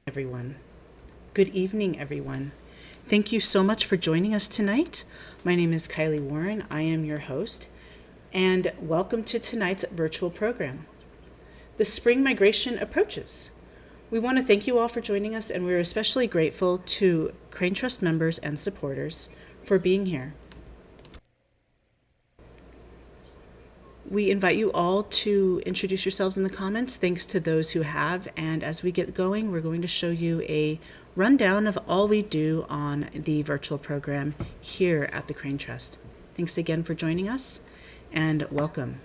Everyone. Good evening, everyone. Thank you so much for joining us tonight. My name is Kylee Warren. I am your host, and welcome to tonight's virtual program. The spring migration approaches. We want to thank you all for joining us, and we're especially grateful to Crane Trust members and supporters for being here. We invite you all to introduce yourselves in the comments, thanks to those who have. And as we get going, we're going to show you a rundown of all we do on the virtual program here at the Crane Trust. Thanks again for joining us, and welcome.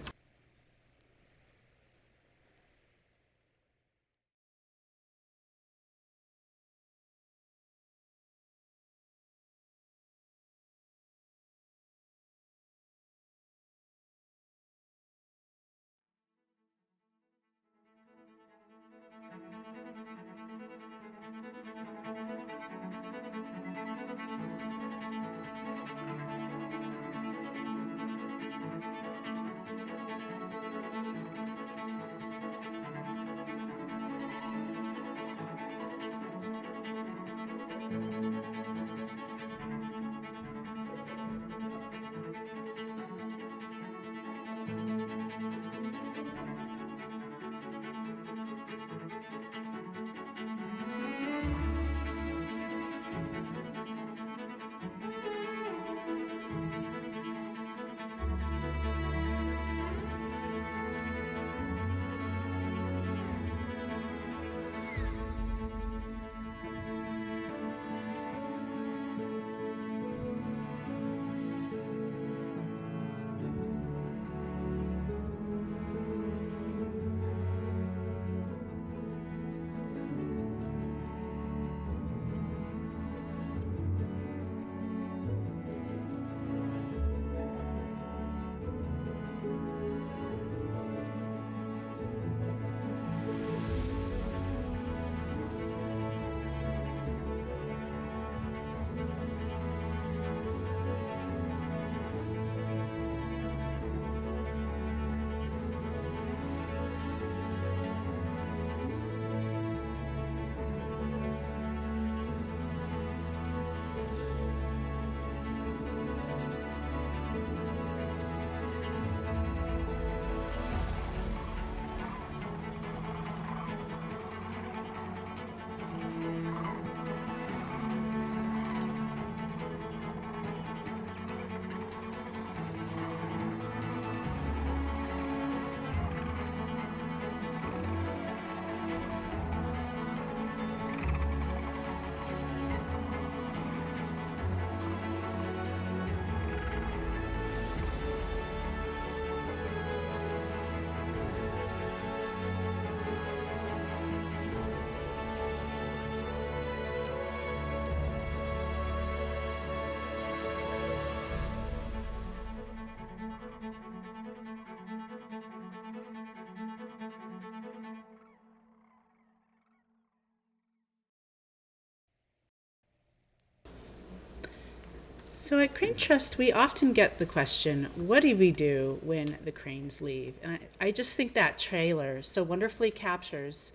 So at Crane Trust, we often get the question, what do we do when the cranes leave? And I just think that trailer so wonderfully captures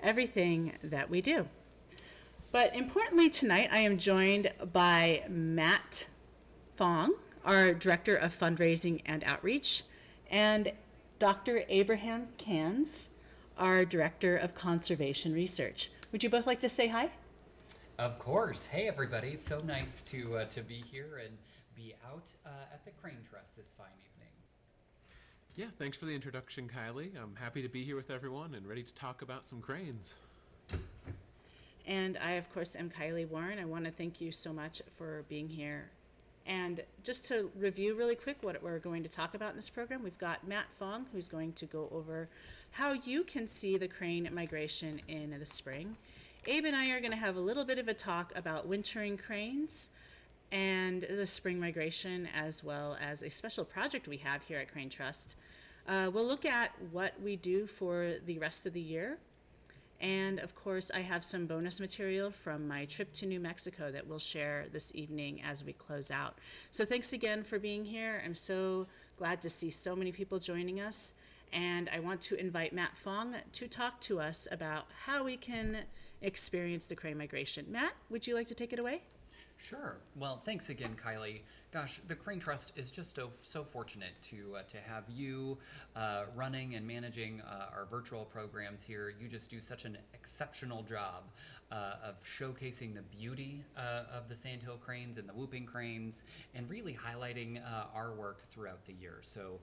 everything that we do. But importantly tonight, I am joined by Matt Fong, our Director of Fundraising and Outreach, and Dr. Abraham Cans, our Director of Conservation Research. Would you both like to say hi? Of course. Hey, everybody. So nice to be here and be out at the Crane Trust this fine evening. Yeah, thanks for the introduction, Kylee. I'm happy to be here with everyone and ready to talk about some cranes. And I, of course, am Kylee Warren. I want to thank you so much for being here. And just to review really quick what we're going to talk about in this program, we've got Matt Fong, who's going to go over how you can see the crane migration in the spring. Abe and I are going to have a little bit of a talk about wintering cranes and the spring migration, as well as a special project we have here at Crane Trust. We'll look at what we do for the rest of the year. And of course, I have some bonus material from my trip to New Mexico that we'll share this evening as we close out. So thanks again for being here. I'm so glad to see so many people joining us. And I want to invite Matt Fong to talk to us about how we can experience the crane migration. Matt, would you like to take it away? Sure. Well, thanks again, Kylie. Gosh, the Crane Trust is just so fortunate to have you running and managing our virtual programs here. You just do such an exceptional job of showcasing the beauty of the Sandhill Cranes and the Whooping Cranes, and really highlighting our work throughout the year. So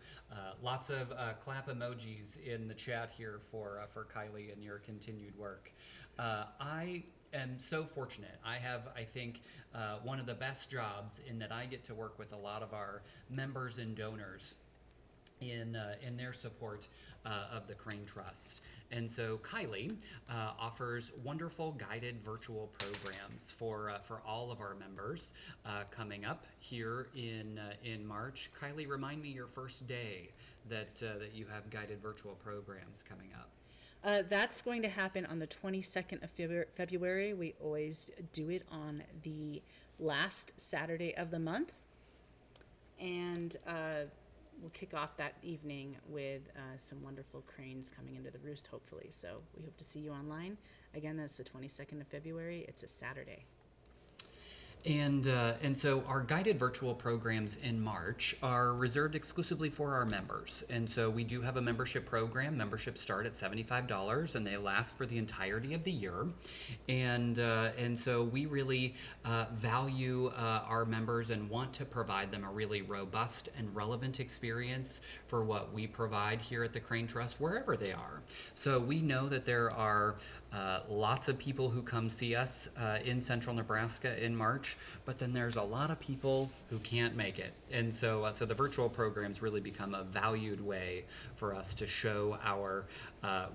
lots of clap emojis in the chat here for Kylie and your continued work. I am so fortunate. I have, I think, one of the best jobs in that I get to work with a lot of our members and donors in their support of the Crane Trust. And so Kylie offers wonderful guided virtual programs for all of our members coming up here in March. Kylie, remind me your first day that you have guided virtual programs coming up. That's going to happen on the 22nd of February. We always do it on the last Saturday of the month. And we'll kick off that evening with some wonderful cranes coming into the roost, hopefully. So we hope to see you online. Again, that's the 22nd of February. It's a Saturday. And so our guided virtual programs in March are reserved exclusively for our members. And so we do have a membership program. Memberships start at $75 and they last for the entirety of the year. And so we really value our members and want to provide them a really robust and relevant experience for what we provide here at the Crane Trust, wherever they are. So we know that there are lots of people who come see us in central Nebraska in March, but then there's a lot of people who can't make it. And so the virtual programs really become a valued way for us to show our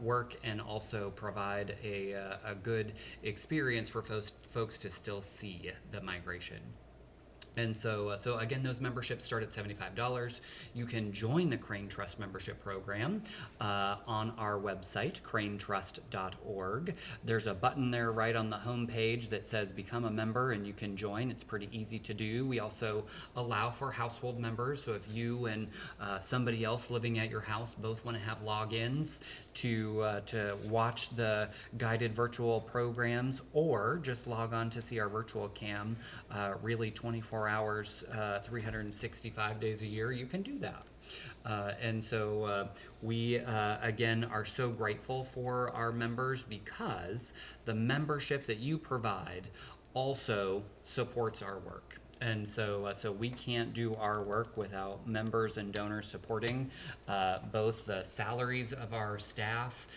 work and also provide a good experience for folks to still see the migration. And so again, those memberships start at $75. You can join the Crane Trust membership program on our website, cranetrust.org. There's a button there right on the home page that says Become a Member, and you can join. It's pretty easy to do. We also allow for household members, so if you and somebody else living at your house both want to have logins to watch the guided virtual programs, or just log on to see our virtual cam really 24 hours, 365 days a year, you can do that. And so we, again, are so grateful for our members, because the membership that you provide also supports our work. And so we can't do our work without members and donors supporting both the salaries of our staff,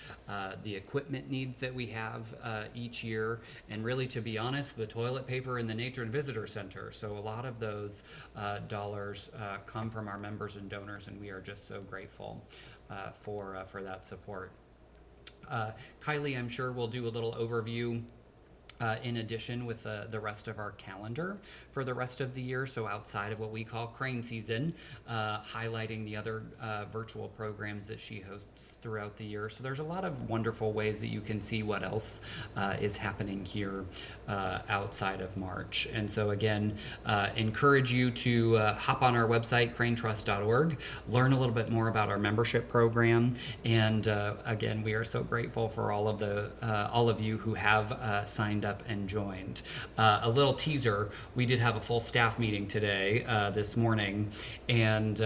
the equipment needs that we have each year, and really, to be honest, the toilet paper in the Nature and Visitor Center. So a lot of those dollars come from our members and donors, and we are just so grateful for that support. Kylie, I'm sure we'll do a little overview in addition with the rest of our calendar for the rest of the year, so outside of what we call crane season, highlighting the other virtual programs that she hosts throughout the year. So there's a lot of wonderful ways that you can see what else is happening here outside of March. And so again, encourage you to hop on our website, cranetrust.org, learn a little bit more about our membership program, and again, we are so grateful for all of you who have signed up and joined. A little teaser: we did have a full staff meeting today, this morning, and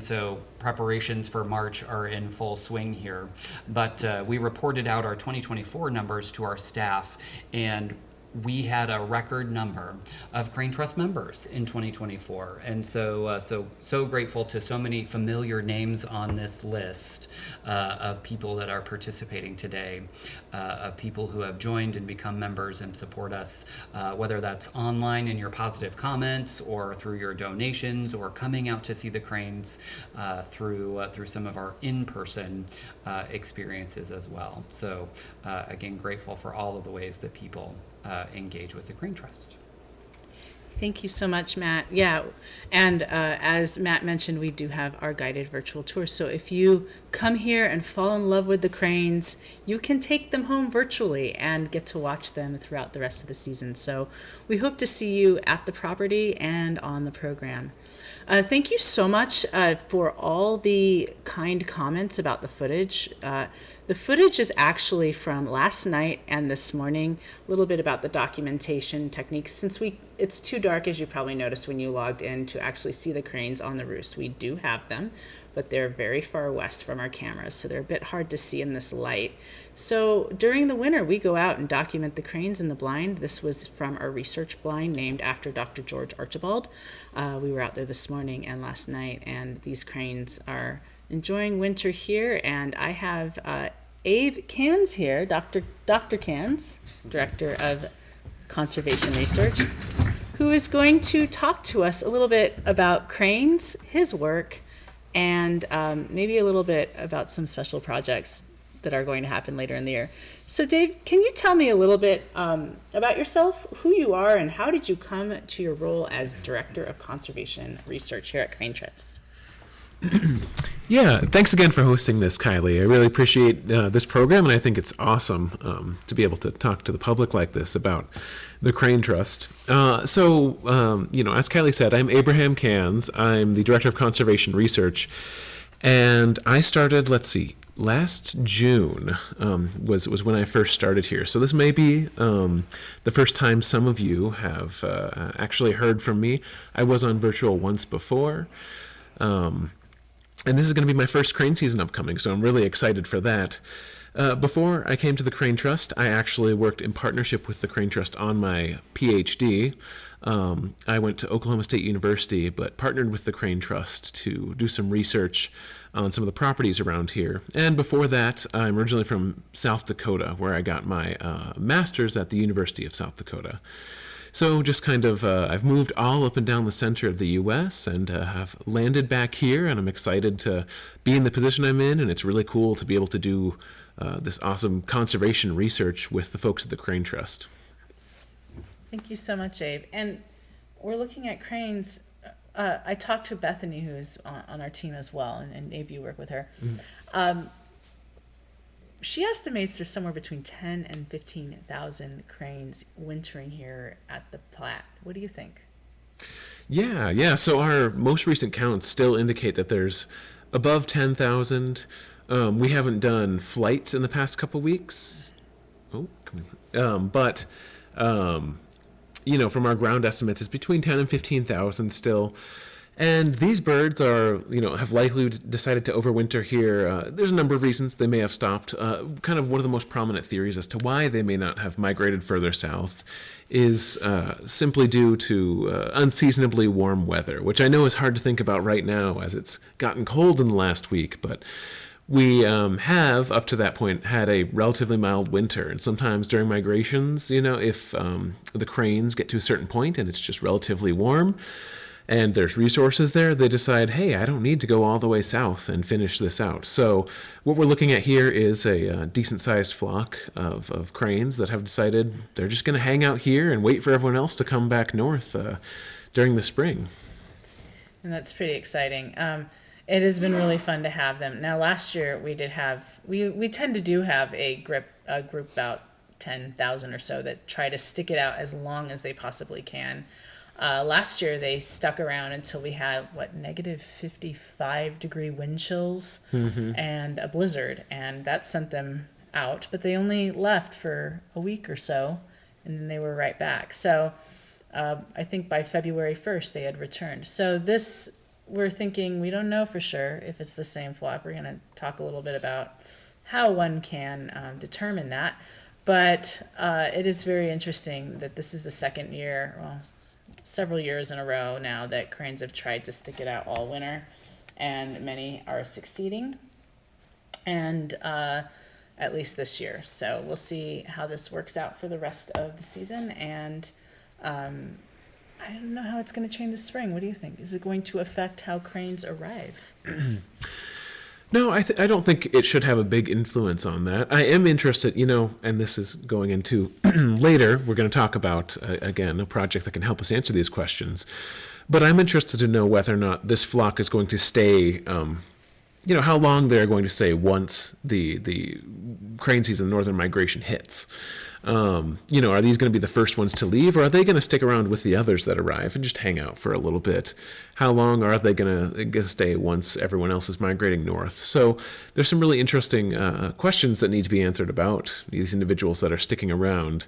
so preparations for March are in full swing here. But we reported out our 2024 numbers to our staff, and we had a record number of Crane Trust members in 2024, and so grateful to so many familiar names on this list of people that are participating today, of people who have joined and become members and support us, whether that's online in your positive comments, or through your donations, or coming out to see the cranes through some of our in-person experiences as well. So again, grateful for all of the ways that people engage with the Crane Trust. Thank you so much, Matt. Yeah, and as Matt mentioned, we do have our guided virtual tour. So if you come here and fall in love with the cranes, you can take them home virtually and get to watch them throughout the rest of the season. So we hope to see you at the property and on the program. Thank you so much for all the kind comments about the footage. The footage is actually from last night and this morning, a little bit about the documentation techniques. Since it's too dark, as you probably noticed when you logged in, to actually see the cranes on the roost. We do have them, but they're very far west from our cameras, so they're a bit hard to see in this light. So during the winter, we go out and document the cranes in the blind. This was from our research blind named after Dr. George Archibald. We were out there this morning and last night, and these cranes are enjoying winter here. And I have Abe Cans here, Dr. Cans, Director of Conservation Research, who is going to talk to us a little bit about cranes, his work, and maybe a little bit about some special projects that are going to happen later in the year. So Dave, can you tell me a little bit about yourself, who you are, and how did you come to your role as Director of Conservation Research here at Crane Trust? Yeah, thanks again for hosting this, Kylie. I really appreciate this program, and I think it's awesome to be able to talk to the public like this about the Crane Trust. As Kylie said, I'm Abraham Cans. I'm the Director of Conservation Research, and I started, last June was when I first started here. So this may be the first time some of you have actually heard from me. I was on virtual once before. And this is going to be my first crane season upcoming, so I'm really excited for that. Before I came to the Crane Trust, I actually worked in partnership with the Crane Trust on my PhD. I went to Oklahoma State University, but partnered with the Crane Trust to do some research on some of the properties around here. And before that, I'm originally from South Dakota, where I got my master's at the University of South Dakota. So just I've moved all up and down the center of the U.S. and have landed back here, and I'm excited to be in the position I'm in, and it's really cool to be able to do this awesome conservation research with the folks at the Crane Trust. Thank you so much, Abe. And we're looking at cranes. I talked to Bethany, who's on our team as well, and Abe, you work with her. She estimates there's somewhere between 10 and 15,000 cranes wintering here at the Platte. What do you think? Yeah. So our most recent counts still indicate that there's above 10,000. We haven't done flights in the past couple weeks. But from our ground estimates, it's between 10 and 15,000 still. And these birds have likely decided to overwinter here. There's a number of reasons they may have stopped. Kind of one of the most prominent theories as to why they may not have migrated further south is simply due to unseasonably warm weather, which I know is hard to think about right now as it's gotten cold in the last week, but we have, up to that point, had a relatively mild winter. And sometimes during migrations, if the cranes get to a certain point and it's just relatively warm, and there's resources there, they decide, hey, I don't need to go all the way south and finish this out. So what we're looking at here is a decent-sized flock of cranes that have decided they're just going to hang out here and wait for everyone else to come back north during the spring. And that's pretty exciting. It has been really fun to have them. Now, last year we tend to have a group about 10,000 or so that try to stick it out as long as they possibly can. Last year they stuck around until we had negative 55-degree wind chills and a blizzard, and that sent them out. But they only left for a week or so, and then they were right back. So I think by February 1st they had returned. So we're thinking, we don't know for sure if it's the same flock. We're going to talk a little bit about how one can determine that. But it is very interesting that this is the second year, several years in a row now, that cranes have tried to stick it out all winter, and many are succeeding, and at least this year. So we'll see how this works out for the rest of the season, and I don't know how it's going to change this spring. What do you think? Is it going to affect how cranes arrive? No, I don't think it should have a big influence on that. I am interested, and this is going into later, we're going to talk about, again, a project that can help us answer these questions. But I'm interested to know whether or not this flock is going to stay, how long they're going to stay once the crane season, northern migration hits. Are these going to be the first ones to leave, or are they going to stick around with the others that arrive and just hang out for a little bit? How long are they going to stay once everyone else is migrating north? So there's some really interesting questions that need to be answered about these individuals that are sticking around.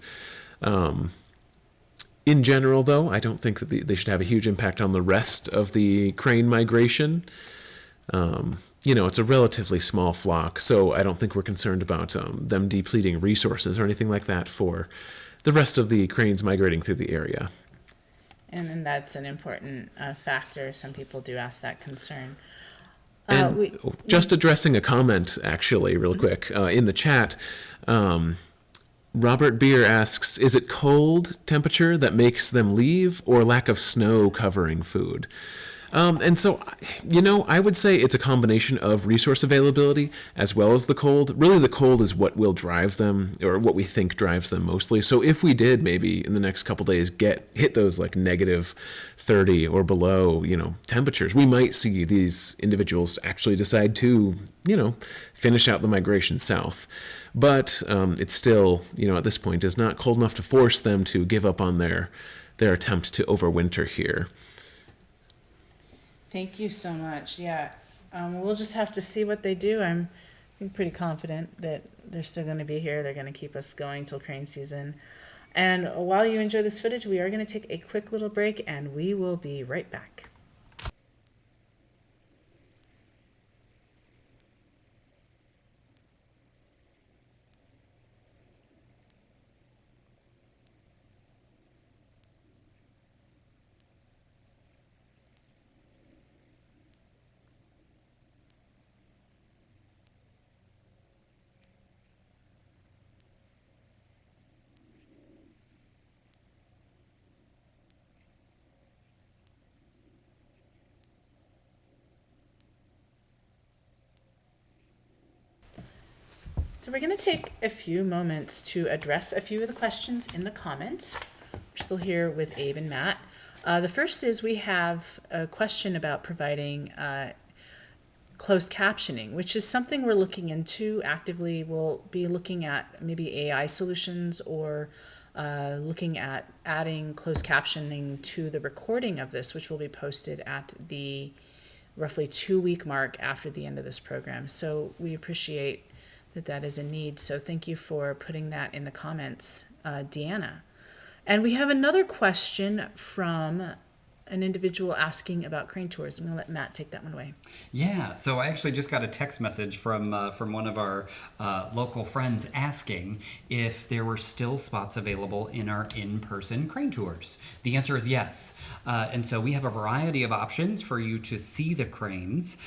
In general, though, I don't think that they should have a huge impact on the rest of the crane migration. It's a relatively small flock, so I don't think we're concerned about them depleting resources or anything like that for the rest of the cranes migrating through the area. And that's an important factor. Some people do ask that concern. And just addressing a comment, actually, real quick, in the chat, Robert Beer asks, is it cold temperature that makes them leave or lack of snow covering food? And so, I would say it's a combination of resource availability as well as the cold. Really, the cold is what will drive them, or what we think drives them mostly. So if we did maybe in the next couple days hit those like negative 30 or below, temperatures, we might see these individuals actually decide to, finish out the migration south. But it's still, at this point, is not cold enough to force them to give up on their attempt to overwinter here. Thank you so much. Yeah, we'll just have to see what they do. I'm pretty confident that they're still going to be here. They're going to keep us going till crane season. And while you enjoy this footage, we are going to take a quick little break, and we will be right back. So we're going to take a few moments to address a few of the questions in the comments. We're still here with Abe and Matt. The first is we have a question about providing closed captioning, which is something we're looking into actively. We'll be looking at maybe AI solutions or looking at adding closed captioning to the recording of this, which will be posted at the roughly 2-week mark after the end of this program. So we appreciate that is a need. So thank you for putting that in the comments, Deanna. And we have another question from an individual asking about crane tours. I'm going to let Matt take that one away. Yeah, so I actually just got a text message from one of our local friends asking if there were still spots available in our in-person crane tours. The answer is yes. And so we have a variety of options for you to see the cranes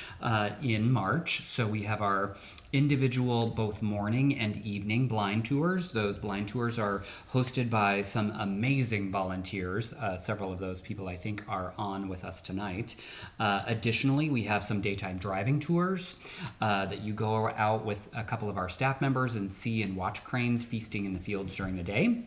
in March. So we have our individual both morning and evening blind tours. Those blind tours are hosted by some amazing volunteers. Several of those people I think are on with us tonight. Additionally, we have some daytime driving tours that you go out with a couple of our staff members and see and watch cranes feasting in the fields during the day.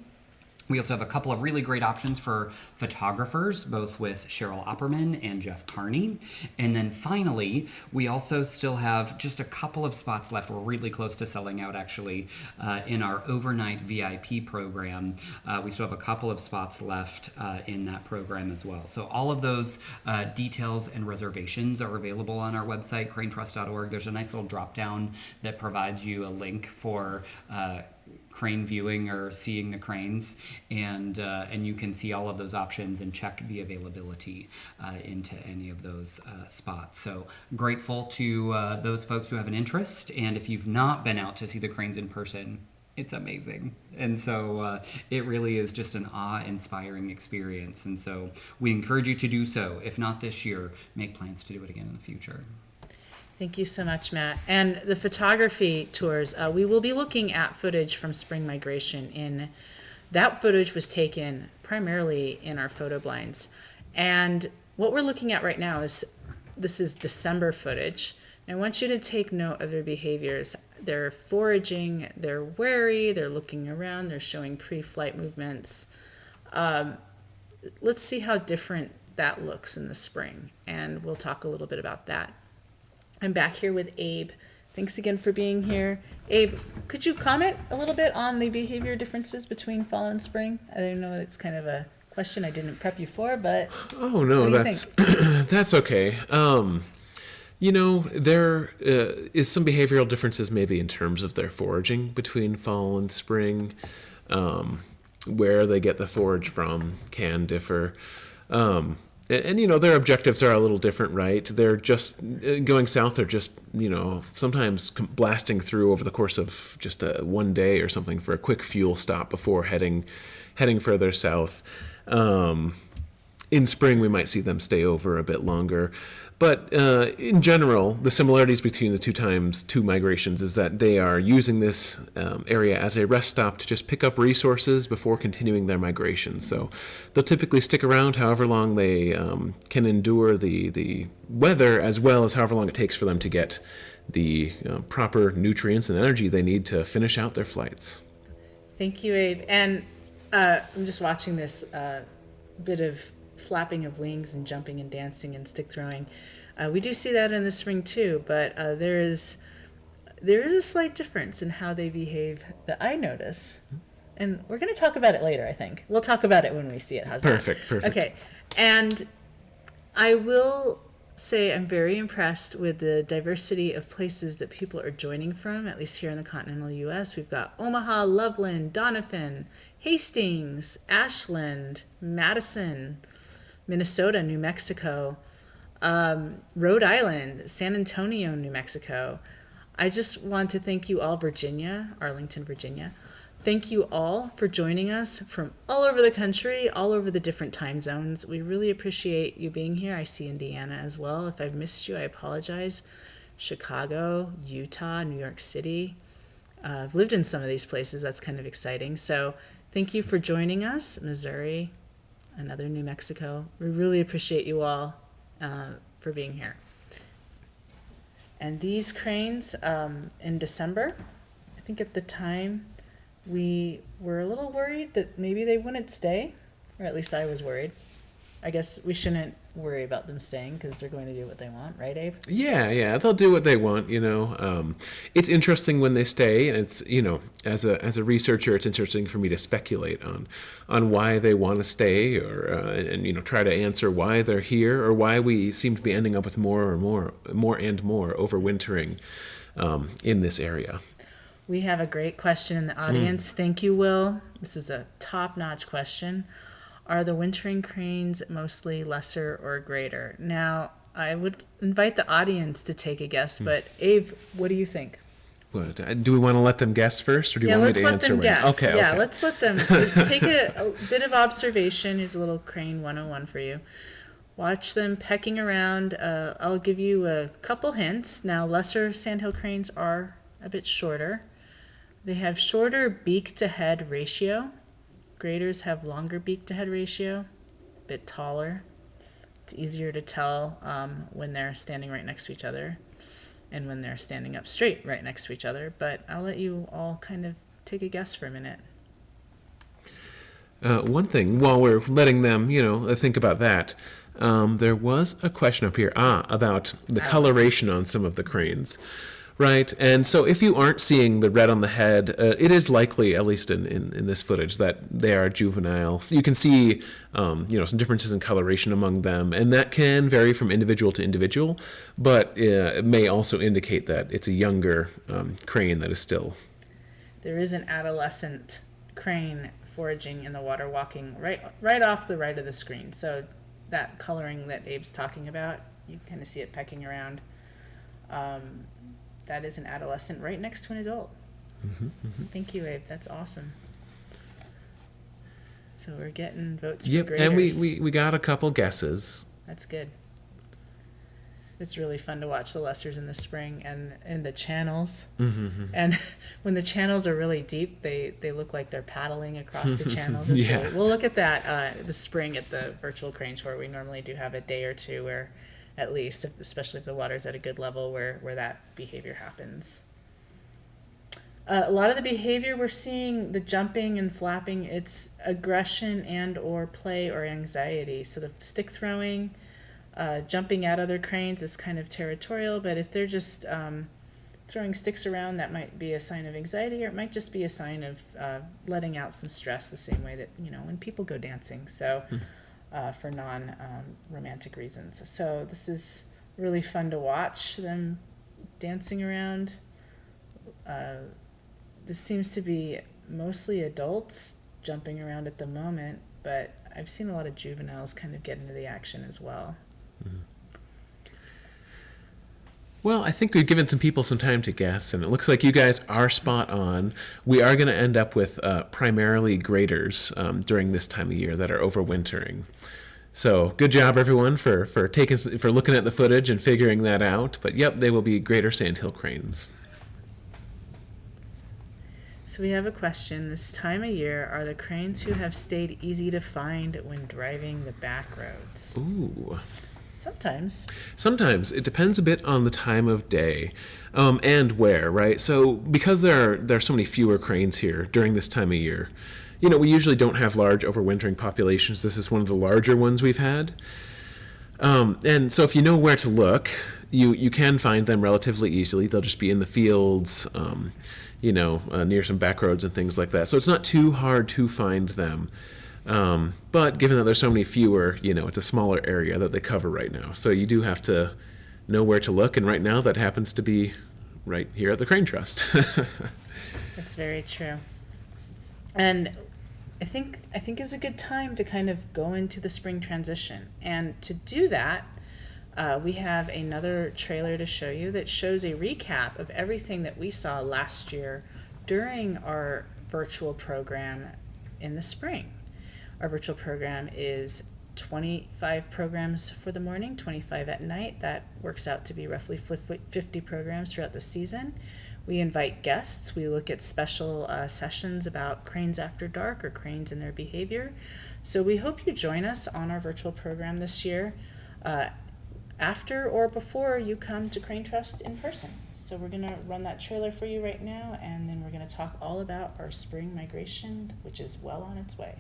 We also have a couple of really great options for photographers, both with Cheryl Opperman and Jeff Carney. And then finally, we also still have just a couple of spots left. We're really close to selling out, actually, in our overnight VIP program. We still have a couple of spots left in that program as well. So all of those details and reservations are available on our website, cranetrust.org. There's a nice little drop-down that provides you a link for crane viewing or seeing the cranes, and you can see all of those options and check the availability into any of those spots. So grateful to those folks who have an interest, and if you've not been out to see the cranes in person, it's amazing. And so it really is just an awe-inspiring experience, and so we encourage you to do so. If not this year, make plans to do it again in the future. Thank you so much, Matt. And the photography tours, we will be looking at footage from spring migration. That footage was taken primarily in our photo blinds. And what we're looking at right now is, this is December footage. And I want you to take note of their behaviors. They're foraging, they're wary, they're looking around, they're showing pre-flight movements. Let's see how different that looks in the spring. And we'll talk a little bit about that. I'm back here with Abe Thanks again for being here. Abe, could you comment a little bit on the behavior differences between fall and spring? I don't know, it's kind of a question I didn't prep you for, but Oh no, what do you that's think? that's okay. There is some behavioral differences maybe in terms of their foraging between fall and spring. Where they get the forage from can differ. Their objectives are a little different, right? They're just going south. They're just, sometimes blasting through over the course of just one day or something for a quick fuel stop before heading further south. In spring, we might see them stay over a bit longer. But in general, the similarities between the two migrations is that they are using this area as a rest stop to just pick up resources before continuing their migration. So they'll typically stick around however long they can endure the weather, as well as however long it takes for them to get the proper nutrients and energy they need to finish out their flights. Thank you, Abe. And I'm just watching this bit of flapping of wings and jumping and dancing and stick throwing. We do see that in the spring too, but there is a slight difference in how they behave that I notice. And we're going to talk about it later, I think. We'll talk about it when we see it. How's that? Perfect. Okay. And I will say I'm very impressed with the diversity of places that people are joining from, at least here in the continental U.S. We've got Omaha, Loveland, Doniphan, Hastings, Ashland, Madison, Minnesota, New Mexico, Rhode Island, San Antonio, New Mexico. I just want to thank you all, Virginia, Arlington, Virginia. Thank you all for joining us from all over the country, all over the different time zones. We really appreciate you being here. I see Indiana as well. If I've missed you, I apologize. Chicago, Utah, New York City. I've lived in some of these places. That's kind of exciting. So thank you for joining us. Missouri, another New Mexico. We really appreciate you all for being here. And these cranes, in December, I think at the time, we were a little worried that maybe they wouldn't stay, or at least I was worried. I guess we shouldn't worry about them staying because they're going to do what they want, right, Abe? Yeah, they'll do what they want. It's interesting when they stay, and it's as a researcher, it's interesting for me to speculate on why they want to stay, or and try to answer why they're here, or why we seem to be ending up with more overwintering in this area. We have a great question in the audience. Thank you, Will. This is a top-notch question. Are the wintering cranes mostly lesser or greater? Now, I would invite the audience to take a guess, but Abe, what do you think? What, do we want to let them guess first, or do you want me to answer? Let's let them guess. Okay. Let's let them take a bit of observation. Here's a little crane 101 for you. Watch them pecking around. I'll give you a couple hints. Now, lesser sandhill cranes are a bit shorter. They have shorter beak-to-head ratio. Graders have longer beak-to-head ratio, a bit taller. It's easier to tell when they're standing right next to each other and when they're standing up straight right next to each other. But I'll let you all kind of take a guess for a minute. One thing, while we're letting them, think about that, there was a question up here about the coloration on some of the cranes. Right, and so if you aren't seeing the red on the head, it is likely, at least in this footage, that they are juvenile. So you can see, some differences in coloration among them, and that can vary from individual to individual, but it may also indicate that it's a younger crane that is still. There is an adolescent crane foraging in the water, walking right off the right of the screen. So that coloring that Abe's talking about, you kind of see it pecking around. That is an adolescent right next to an adult. Thank you, Abe. That's awesome. So we're getting votes for graders. And we got a couple guesses. That's good. It's really fun to watch the lessers in the spring and in the channels. And when the channels are really deep, they look like they're paddling across the channels. We'll look at that this spring at the virtual crane shore. We normally do have a day or two where, at least, especially if the water's at a good level, where that behavior happens. A lot of the behavior we're seeing, the jumping and flapping, it's aggression and or play or anxiety. So the stick throwing, jumping at other cranes is kind of territorial, but if they're just throwing sticks around, that might be a sign of anxiety, or it might just be a sign of letting out some stress, the same way that, when people go dancing, so for non-romantic reasons. So this is really fun to watch them dancing around. This seems to be mostly adults jumping around at the moment, but I've seen a lot of juveniles kind of get into the action as well. Well, I think we've given some people some time to guess, and it looks like you guys are spot on. We are going to end up with primarily graders during this time of year that are overwintering. So good job, everyone, for looking at the footage and figuring that out. But yep, they will be greater Sandhill Cranes. So we have a question. This time of year, are the cranes who have stayed easy to find when driving the back roads? Ooh. Sometimes. Sometimes. It depends a bit on the time of day and where, right? So because there are so many fewer cranes here during this time of year, we usually don't have large overwintering populations. This is one of the larger ones we've had. And so if you know where to look, you can find them relatively easily. They'll just be in the fields, near some back roads and things like that. So it's not too hard to find them. But given that there's so many fewer, it's a smaller area that they cover right now. So you do have to know where to look. And right now that happens to be right here at the Crane Trust. That's very true. And I think is a good time to kind of go into the spring transition. And to do that, we have another trailer to show you that shows a recap of everything that we saw last year during our virtual program in the spring. Our virtual program is 25 programs for the morning, 25 at night. That works out to be roughly 50 programs throughout the season. We invite guests. We look at special sessions about cranes after dark or cranes and their behavior. So we hope you join us on our virtual program this year after or before you come to Crane Trust in person. So we're going to run that trailer for you right now, and then we're going to talk all about our spring migration, which is well on its way.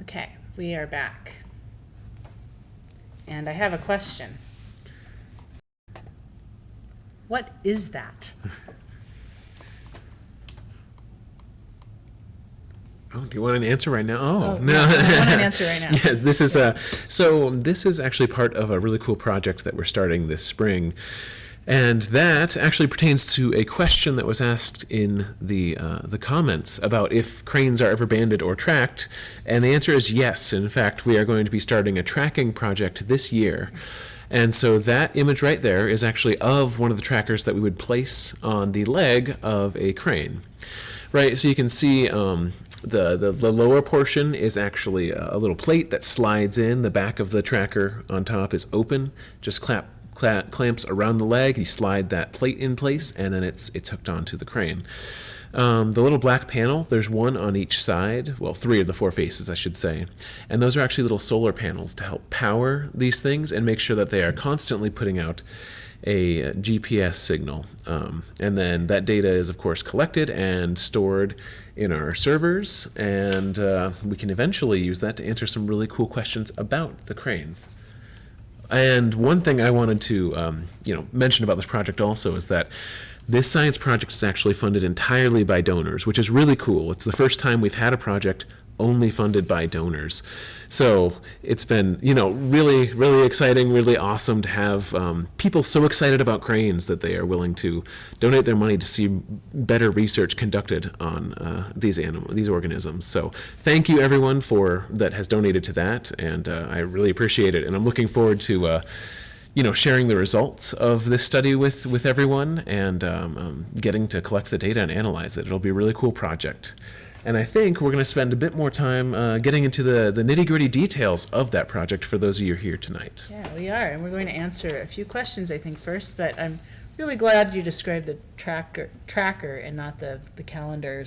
Okay, we are back. And I have a question. What is that? Oh, do you want an answer right now? Oh, No. yeah, I want an answer right now. Yeah, this is actually part of a really cool project that we're starting this spring. And that actually pertains to a question that was asked in the comments about if cranes are ever banded or tracked. And the answer is yes. In fact, we are going to be starting a tracking project this year. And so that image right there is actually of one of the trackers that we would place on the leg of a crane. Right, so you can see the lower portion is actually a little plate that slides in. The back of the tracker on top is open, just clamps around the leg. You slide that plate in place, and then it's hooked onto the crane. The little black panel, there's one on each side, well, 3 of the 4 faces, I should say. And those are actually little solar panels to help power these things and make sure that they are constantly putting out a GPS signal. And then that data is, of course, collected and stored in our servers, and we can eventually use that to answer some really cool questions about the cranes. And one thing I wanted to mention about this project also is that this science project is actually funded entirely by donors, which is really cool. It's the first time we've had a project only funded by donors. So it's been, really, really exciting, really awesome to have people so excited about cranes that they are willing to donate their money to see better research conducted on these organisms. So thank you everyone that has donated to that, and I really appreciate it. And I'm looking forward to sharing the results of this study with everyone, and getting to collect the data and analyze it. It'll be a really cool project. And I think we're going to spend a bit more time getting into the nitty-gritty details of that project for those of you here tonight. Yeah, we are, and we're going to answer a few questions, I think, first, but I'm really glad you described the tracker and not the calendar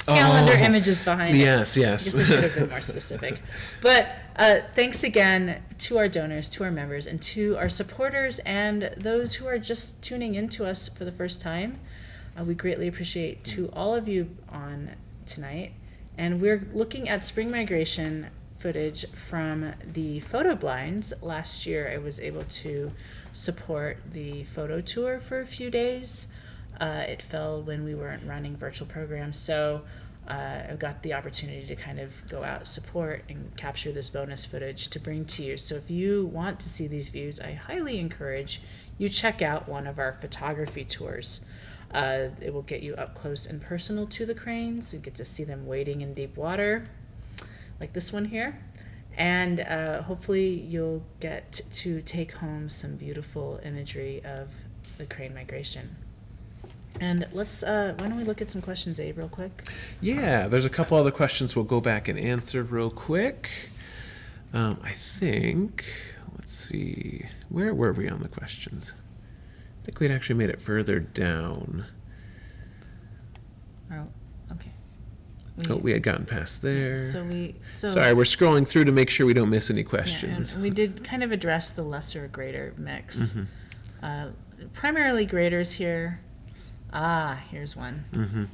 images behind it. Yes. I guess I should have been more specific. But thanks again to our donors, to our members, and to our supporters, and those who are just tuning in to us for the first time. We greatly appreciate to all of you on tonight. And we're looking at spring migration footage from the photo blinds. Last year I was able to support the photo tour for a few days. It fell when we weren't running virtual programs, so I got the opportunity to kind of go out, support, and capture this bonus footage to bring to you. So if you want to see these views, I highly encourage you check out one of our photography tours. It will get you up close and personal to the cranes. You get to see them wading in deep water, like this one here. And hopefully you'll get to take home some beautiful imagery of the crane migration. And let's, why don't we look at some questions, Abe, real quick? Yeah, there's a couple other questions we'll go back and answer real quick. I think, let's see, where were we on the questions? I think we'd actually made it further down. Oh, okay. We had gotten past there. So Sorry, we're scrolling through to make sure we don't miss any yeah, questions. and we did kind of address the lesser greater mix. Primarily graders here. Here's one.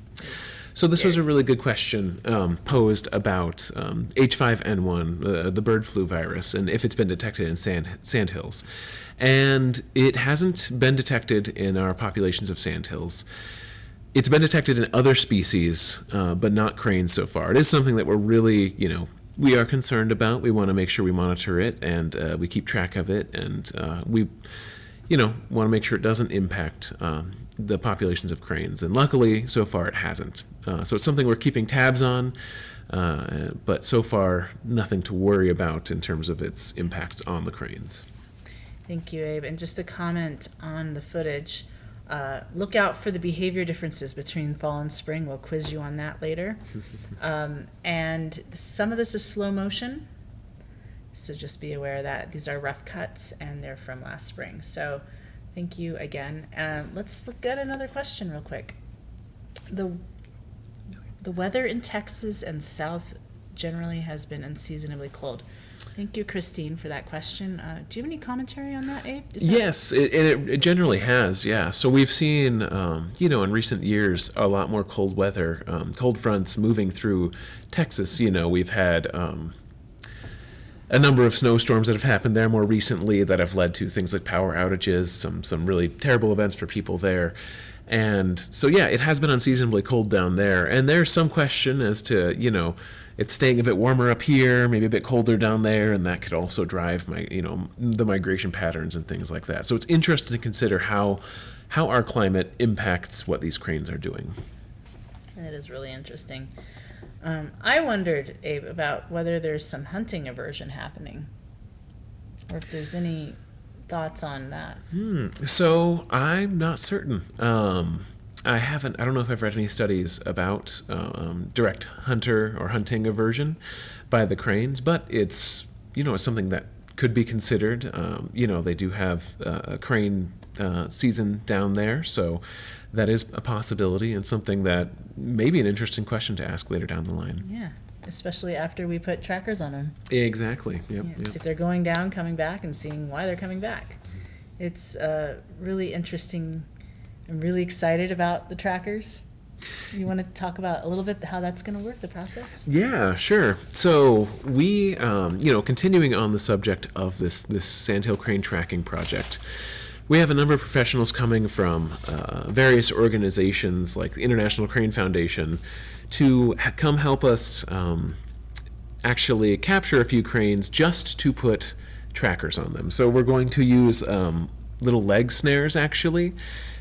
So this was a really good question posed about H5N1, the bird flu virus, and if it's been detected in sandhills. And it hasn't been detected in our populations of sandhills. It's been detected in other species, but not cranes so far. It is something that we're really, we are concerned about. We want to make sure we monitor it, and we keep track of it, and we, want to make sure it doesn't impact the populations of cranes. And luckily, so far, it hasn't. So it's something we're keeping tabs on, but so far, nothing to worry about in terms of its impacts on the cranes. Thank you, Abe. And just a comment on the footage. Look out for the behavior differences between fall and spring. We'll quiz you on that later. And some of this is slow motion, so just be aware of that. These are rough cuts, and they're from last spring. So thank you again. Let's look at another question real quick. The weather in Texas and South generally has been unseasonably cold. Thank you, Christine, for that question. Do you have any commentary on that, Abe? Yes, it generally has, yeah. So we've seen, in recent years, a lot more cold weather, cold fronts moving through Texas. We've had, a number of snowstorms that have happened there more recently that have led to things like power outages, some really terrible events for people there. And so, yeah, it has been unseasonably cold down there. And there's some question as to, it's staying a bit warmer up here, maybe a bit colder down there, and that could also drive the migration patterns and things like that. So it's interesting to consider how our climate impacts what these cranes are doing. That is really interesting. I wondered, Abe, about whether there's some hunting aversion happening, or if there's any thoughts on that. So I'm not certain. I don't know if I've read any studies about direct hunter or hunting aversion by the cranes, but it's something that could be considered. They do have a crane season down there, so that is a possibility and something that may be an interesting question to ask later down the line. Yeah, especially after we put trackers on them. Exactly. Yep. See if they're going down, coming back, and seeing why they're coming back. It's really interesting. I'm really excited about the trackers. You want to talk about a little bit how that's going to work, the process? Yeah, sure. So we, continuing on the subject of this Sandhill Crane tracking project, we have a number of professionals coming from various organizations like the International Crane Foundation to come help us actually capture a few cranes just to put trackers on them. So we're going to use little leg snares actually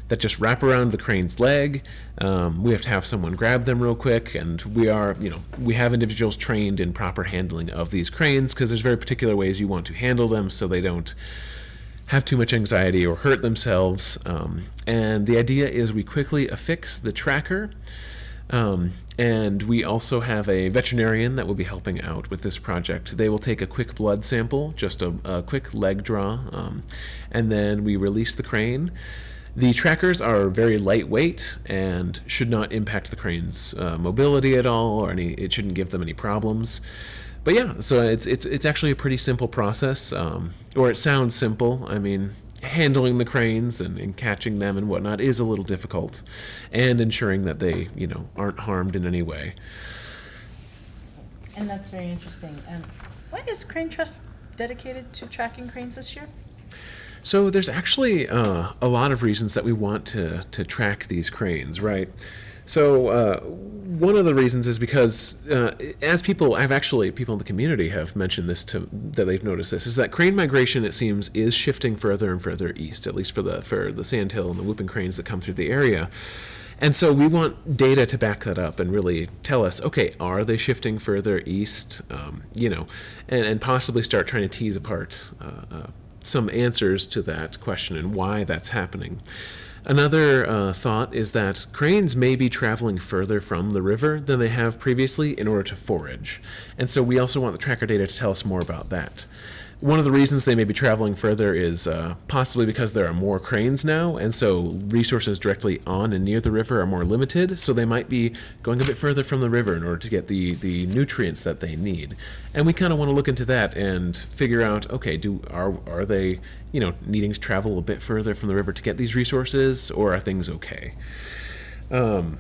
that just wrap around the crane's leg. We have to have someone grab them real quick, and we have individuals trained in proper handling of these cranes because there's very particular ways you want to handle them so they don't have too much anxiety or hurt themselves. And the idea is we quickly affix the tracker, and we also have a veterinarian that will be helping out with this project. They will take a quick blood sample, just a quick leg draw, and then we release the crane. The trackers are very lightweight and should not impact the crane's mobility at all, or it shouldn't give them any problems. But yeah, so it's actually a pretty simple process, or it sounds simple. I mean, handling the cranes and catching them and whatnot is a little difficult, and ensuring that they aren't harmed in any way. And that's very interesting. Why is Crane Trust dedicated to tracking cranes this year? So there's actually a lot of reasons that we want to track these cranes, right? So one of the reasons is because people in the community have mentioned this that they've noticed this, is that crane migration, it seems, is shifting further and further east, at least for the sandhill and the whooping cranes that come through the area. And so we want data to back that up and really tell us, okay, are they shifting further east? And possibly start trying to tease apart some answers to that question and why that's happening. Another thought is that cranes may be traveling further from the river than they have previously in order to forage. And so we also want the tracker data to tell us more about that. One of the reasons they may be traveling further is possibly because there are more cranes now, and so resources directly on and near the river are more limited, so they might be going a bit further from the river in order to get the nutrients that they need. And we kind of want to look into that and figure out, okay, are they needing to travel a bit further from the river to get these resources, or are things okay? And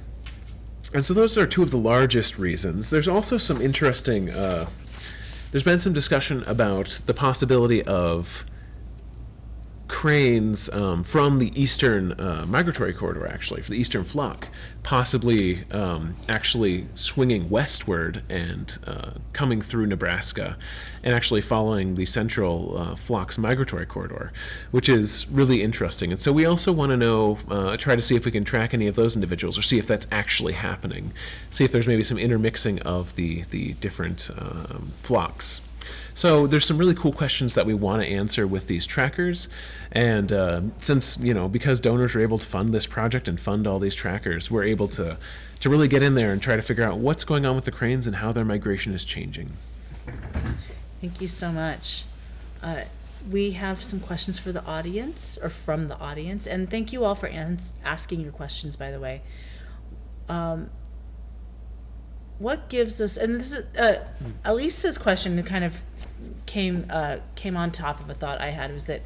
so those are two of the largest reasons. There's also some interesting there's been some discussion about the possibility of cranes from the eastern migratory corridor, actually, for the eastern flock, possibly actually swinging westward and coming through Nebraska and actually following the central flock's migratory corridor, which is really interesting. And so we also want to know, try to see if we can track any of those individuals or see if that's actually happening, see if there's maybe some intermixing of the different flocks. So there's some really cool questions that we want to answer with these trackers. And since, because donors are able to fund this project and fund all these trackers, we're able to really get in there and try to figure out what's going on with the cranes and how their migration is changing. Thank you so much. We have some questions for the audience, or from the audience, and thank you all for asking your questions, by the way. What gives us, and this is Elisa's question kind of came on top of a thought I had, was that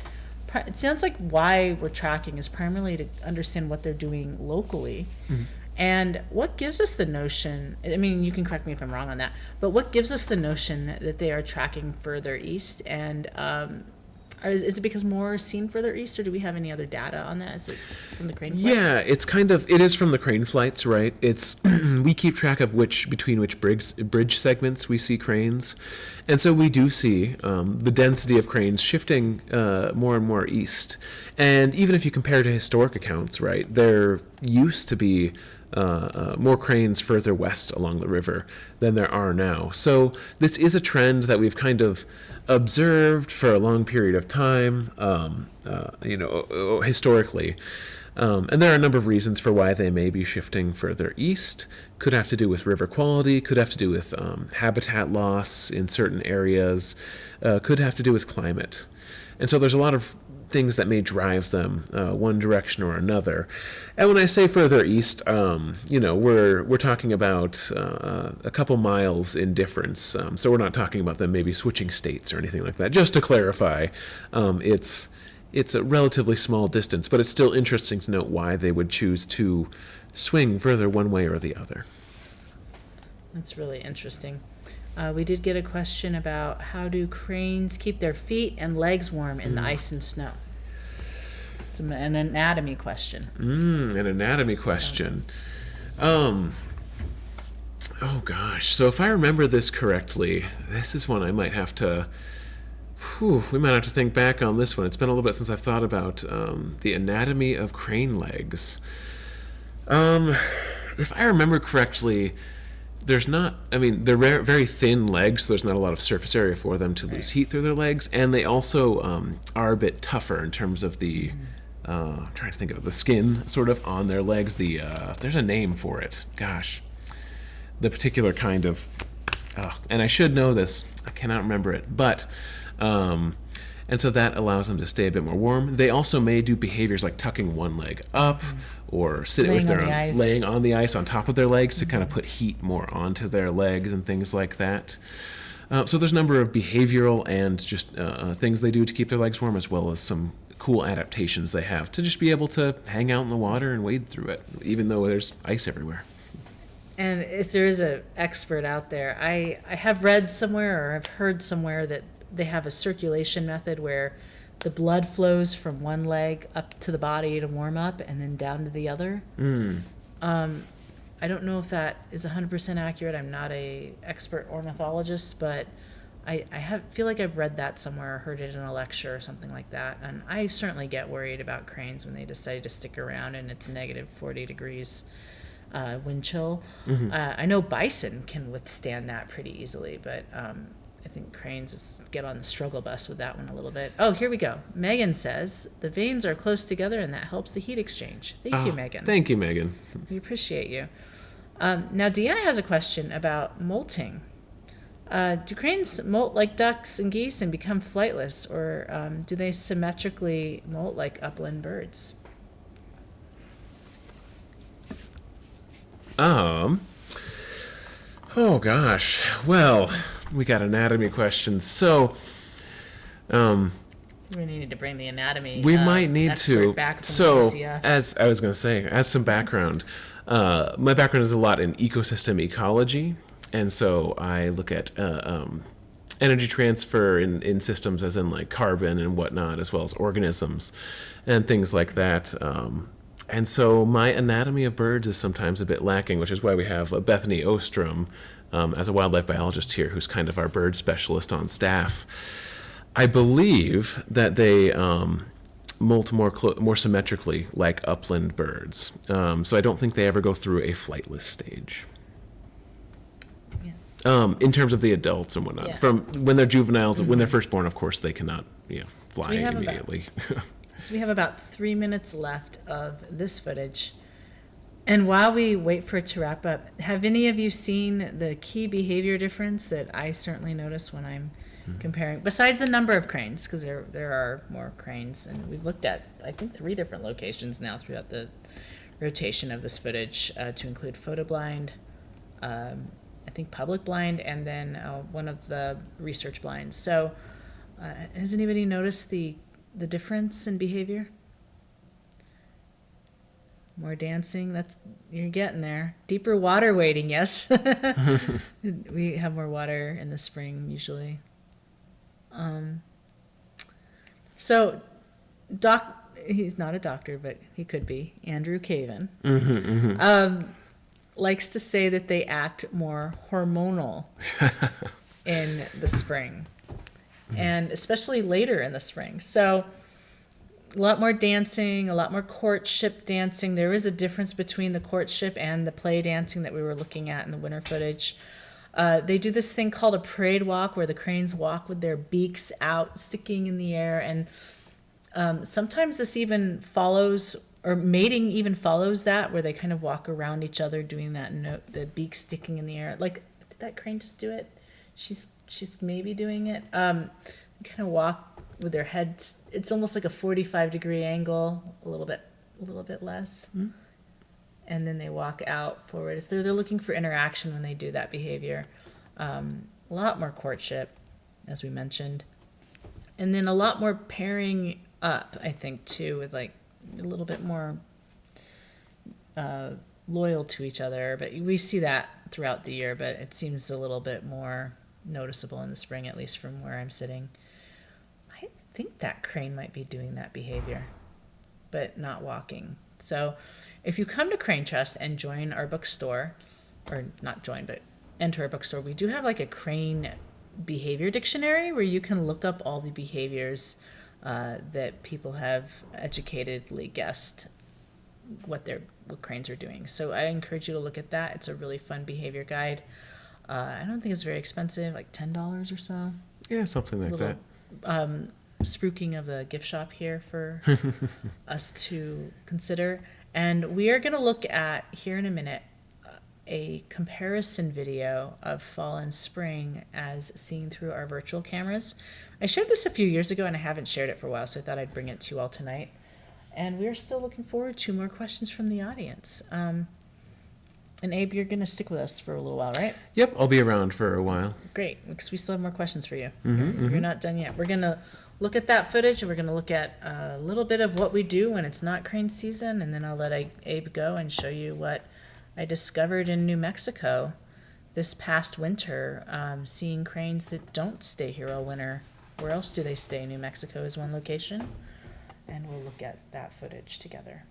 it sounds like why we're tracking is primarily to understand what they're doing locally. Mm-hmm. And what gives us the notion, I mean, you can correct me if I'm wrong on that, but what gives us the notion that they are tracking further east? And is it because more are seen further east, or do we have any other data on that? Is it from the crane flights? Yeah, it is from the crane flights, right? It's we keep track of between which bridge segments we see cranes, and so we do see the density of cranes shifting more and more east. And even if you compare to historic accounts, right, there used to be more cranes further west along the river than there are now. So this is a trend that we've kind of observed for a long period of time, historically. And there are a number of reasons for why they may be shifting further east. Could have to do with river quality, could have to do with habitat loss in certain areas, could have to do with climate. And so there's a lot of things that may drive them one direction or another. And when I say further east, we're talking about a couple miles in difference. So we're not talking about them maybe switching states or anything like that. Just to clarify, it's a relatively small distance, but it's still interesting to note why they would choose to swing further one way or the other. That's really interesting. We did get a question about how do cranes keep their feet and legs warm in the ice and snow? It's an anatomy question. An anatomy question. Oh gosh. So if I remember this correctly, this is one I might have to... we might have to think back on this one. It's been a little bit since I've thought about the anatomy of crane legs. If I remember correctly, they're very thin legs, so there's not a lot of surface area for them to lose heat through their legs, and they also are a bit tougher in terms of the, I'm trying to think of it, the skin sort of on their legs. There's a name for it. Gosh. The particular kind of, and I should know this, I cannot remember it, but, and so that allows them to stay a bit more warm. They also may do behaviors like tucking one leg up, or sitting laying on the ice on top of their legs to kind of put heat more onto their legs and things like that. So there's a number of behavioral and just things they do to keep their legs warm, as well as some cool adaptations they have to just be able to hang out in the water and wade through it, even though there's ice everywhere. And if there is an expert out there, I have read somewhere or I've heard somewhere that they have a circulation method where the blood flows from one leg up to the body to warm up and then down to the other. I don't know if that is 100% accurate. I'm not a expert ornithologist, but I feel like I've read that somewhere or heard it in a lecture or something like that. And I certainly get worried about cranes when they decide to stick around and it's negative 40 degrees wind chill. I know bison can withstand that pretty easily, but I think cranes get on the struggle bus with that one a little bit. Oh, here we go. Megan says, the veins are close together and that helps the heat exchange. Thank you, Megan. Thank you, Megan. We appreciate you. Now, Deanna has a question about molting. Do cranes molt like ducks and geese and become flightless, or do they symmetrically molt like upland birds? Oh gosh. Well, we got anatomy questions. So, we needed to bring the anatomy. We might need to. Back from so, UCF. as I was going to say, as some background, my background is a lot in ecosystem ecology, and so I look at energy transfer in systems, as in like carbon and whatnot, as well as organisms and things like that. And so my anatomy of birds is sometimes a bit lacking, which is why we have Bethany Ostrom as a wildlife biologist here, who's kind of our bird specialist on staff. I believe that they molt more symmetrically like upland birds. So I don't think they ever go through a flightless stage. Yeah. In terms of the adults and whatnot. Yeah. From when they're juveniles, when they're first born, of course, they cannot fly immediately. So we have about 3 minutes left of this footage. And while we wait for it to wrap up, have any of you seen the key behavior difference that I certainly notice when I'm comparing, besides the number of cranes, because there are more cranes, and we've looked at, I think, 3 different locations now throughout the rotation of this footage to include photo blind, I think public blind, and then one of the research blinds. So has anybody noticed the difference in behavior? More dancing. You're getting there. Deeper water wading, yes. We have more water in the spring usually. So, he's not a doctor, but he could be. Andrew Caven likes to say that they act more hormonal in the spring, and especially later in the spring. So, a lot more dancing, a lot more courtship dancing. There is a difference between the courtship and the play dancing that we were looking at in the winter footage. They do this thing called a parade walk where the cranes walk with their beaks out, sticking in the air. And sometimes this even follows, or mating even follows that, where they kind of walk around each other doing that note, the beak sticking in the air. Like, did that crane just do it? She's maybe doing it. They kind of walk with their heads. It's almost like a 45-degree angle, a little bit less. Mm-hmm. And then they walk out forward. They're looking for interaction when they do that behavior. A lot more courtship, as we mentioned. And then a lot more pairing up, I think, too, with like a little bit more loyal to each other. But we see that throughout the year, but it seems a little bit more noticeable in the spring, at least from where I'm sitting. I think that crane might be doing that behavior, but not walking. So if you come to Crane Trust and join our bookstore, or not join, but enter our bookstore, we do have like a crane behavior dictionary where you can look up all the behaviors that people have educatedly guessed what cranes are doing. So I encourage you to look at that. It's a really fun behavior guide. I don't think it's very expensive, like $10 or so. Yeah, something like that. Spruiking of the gift shop here for us to consider. And we are going to look at, here in a minute, a comparison video of fall and spring as seen through our virtual cameras. I shared this a few years ago and I haven't shared it for a while, so I thought I'd bring it to you all tonight. And we're still looking forward to more questions from the audience. And Abe, you're going to stick with us for a little while, right? Yep, I'll be around for a while. Great, because we still have more questions for you. You're not done yet. We're going to look at that footage, and we're going to look at a little bit of what we do when it's not crane season, and then I'll let Abe go and show you what I discovered in New Mexico this past winter, seeing cranes that don't stay here all winter. Where else do they stay? New Mexico is one location, and we'll look at that footage together.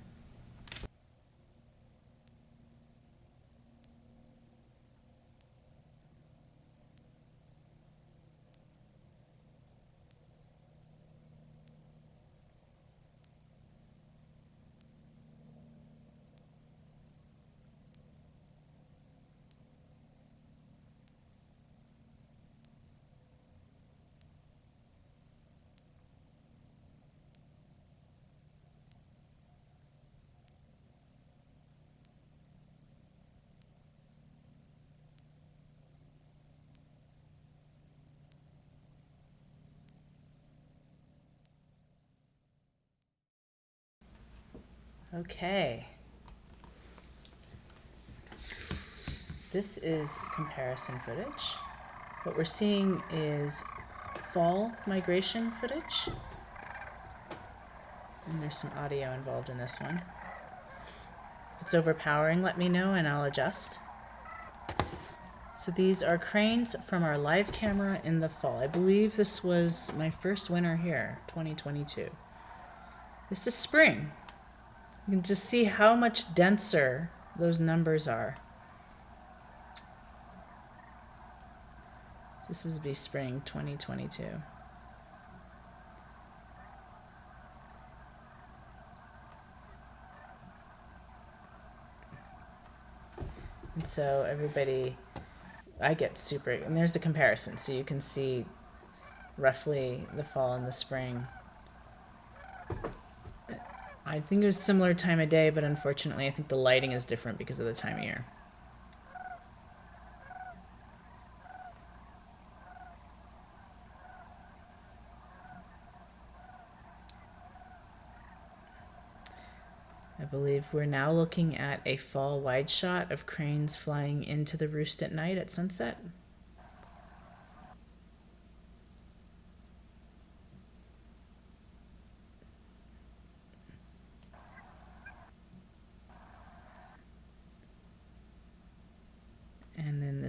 Okay. This is comparison footage. What we're seeing is fall migration footage. And there's some audio involved in this one. If it's overpowering, let me know and I'll adjust. So these are cranes from our live camera in the fall. I believe this was my first winter here, 2022. This is spring. You can just see how much denser those numbers are. This is be spring 2022. And so everybody, I get super, and there's the comparison. So you can see roughly the fall and the spring. I think it was similar time of day, but unfortunately I think the lighting is different because of the time of year. I believe we're now looking at a fall wide shot of cranes flying into the roost at night at sunset.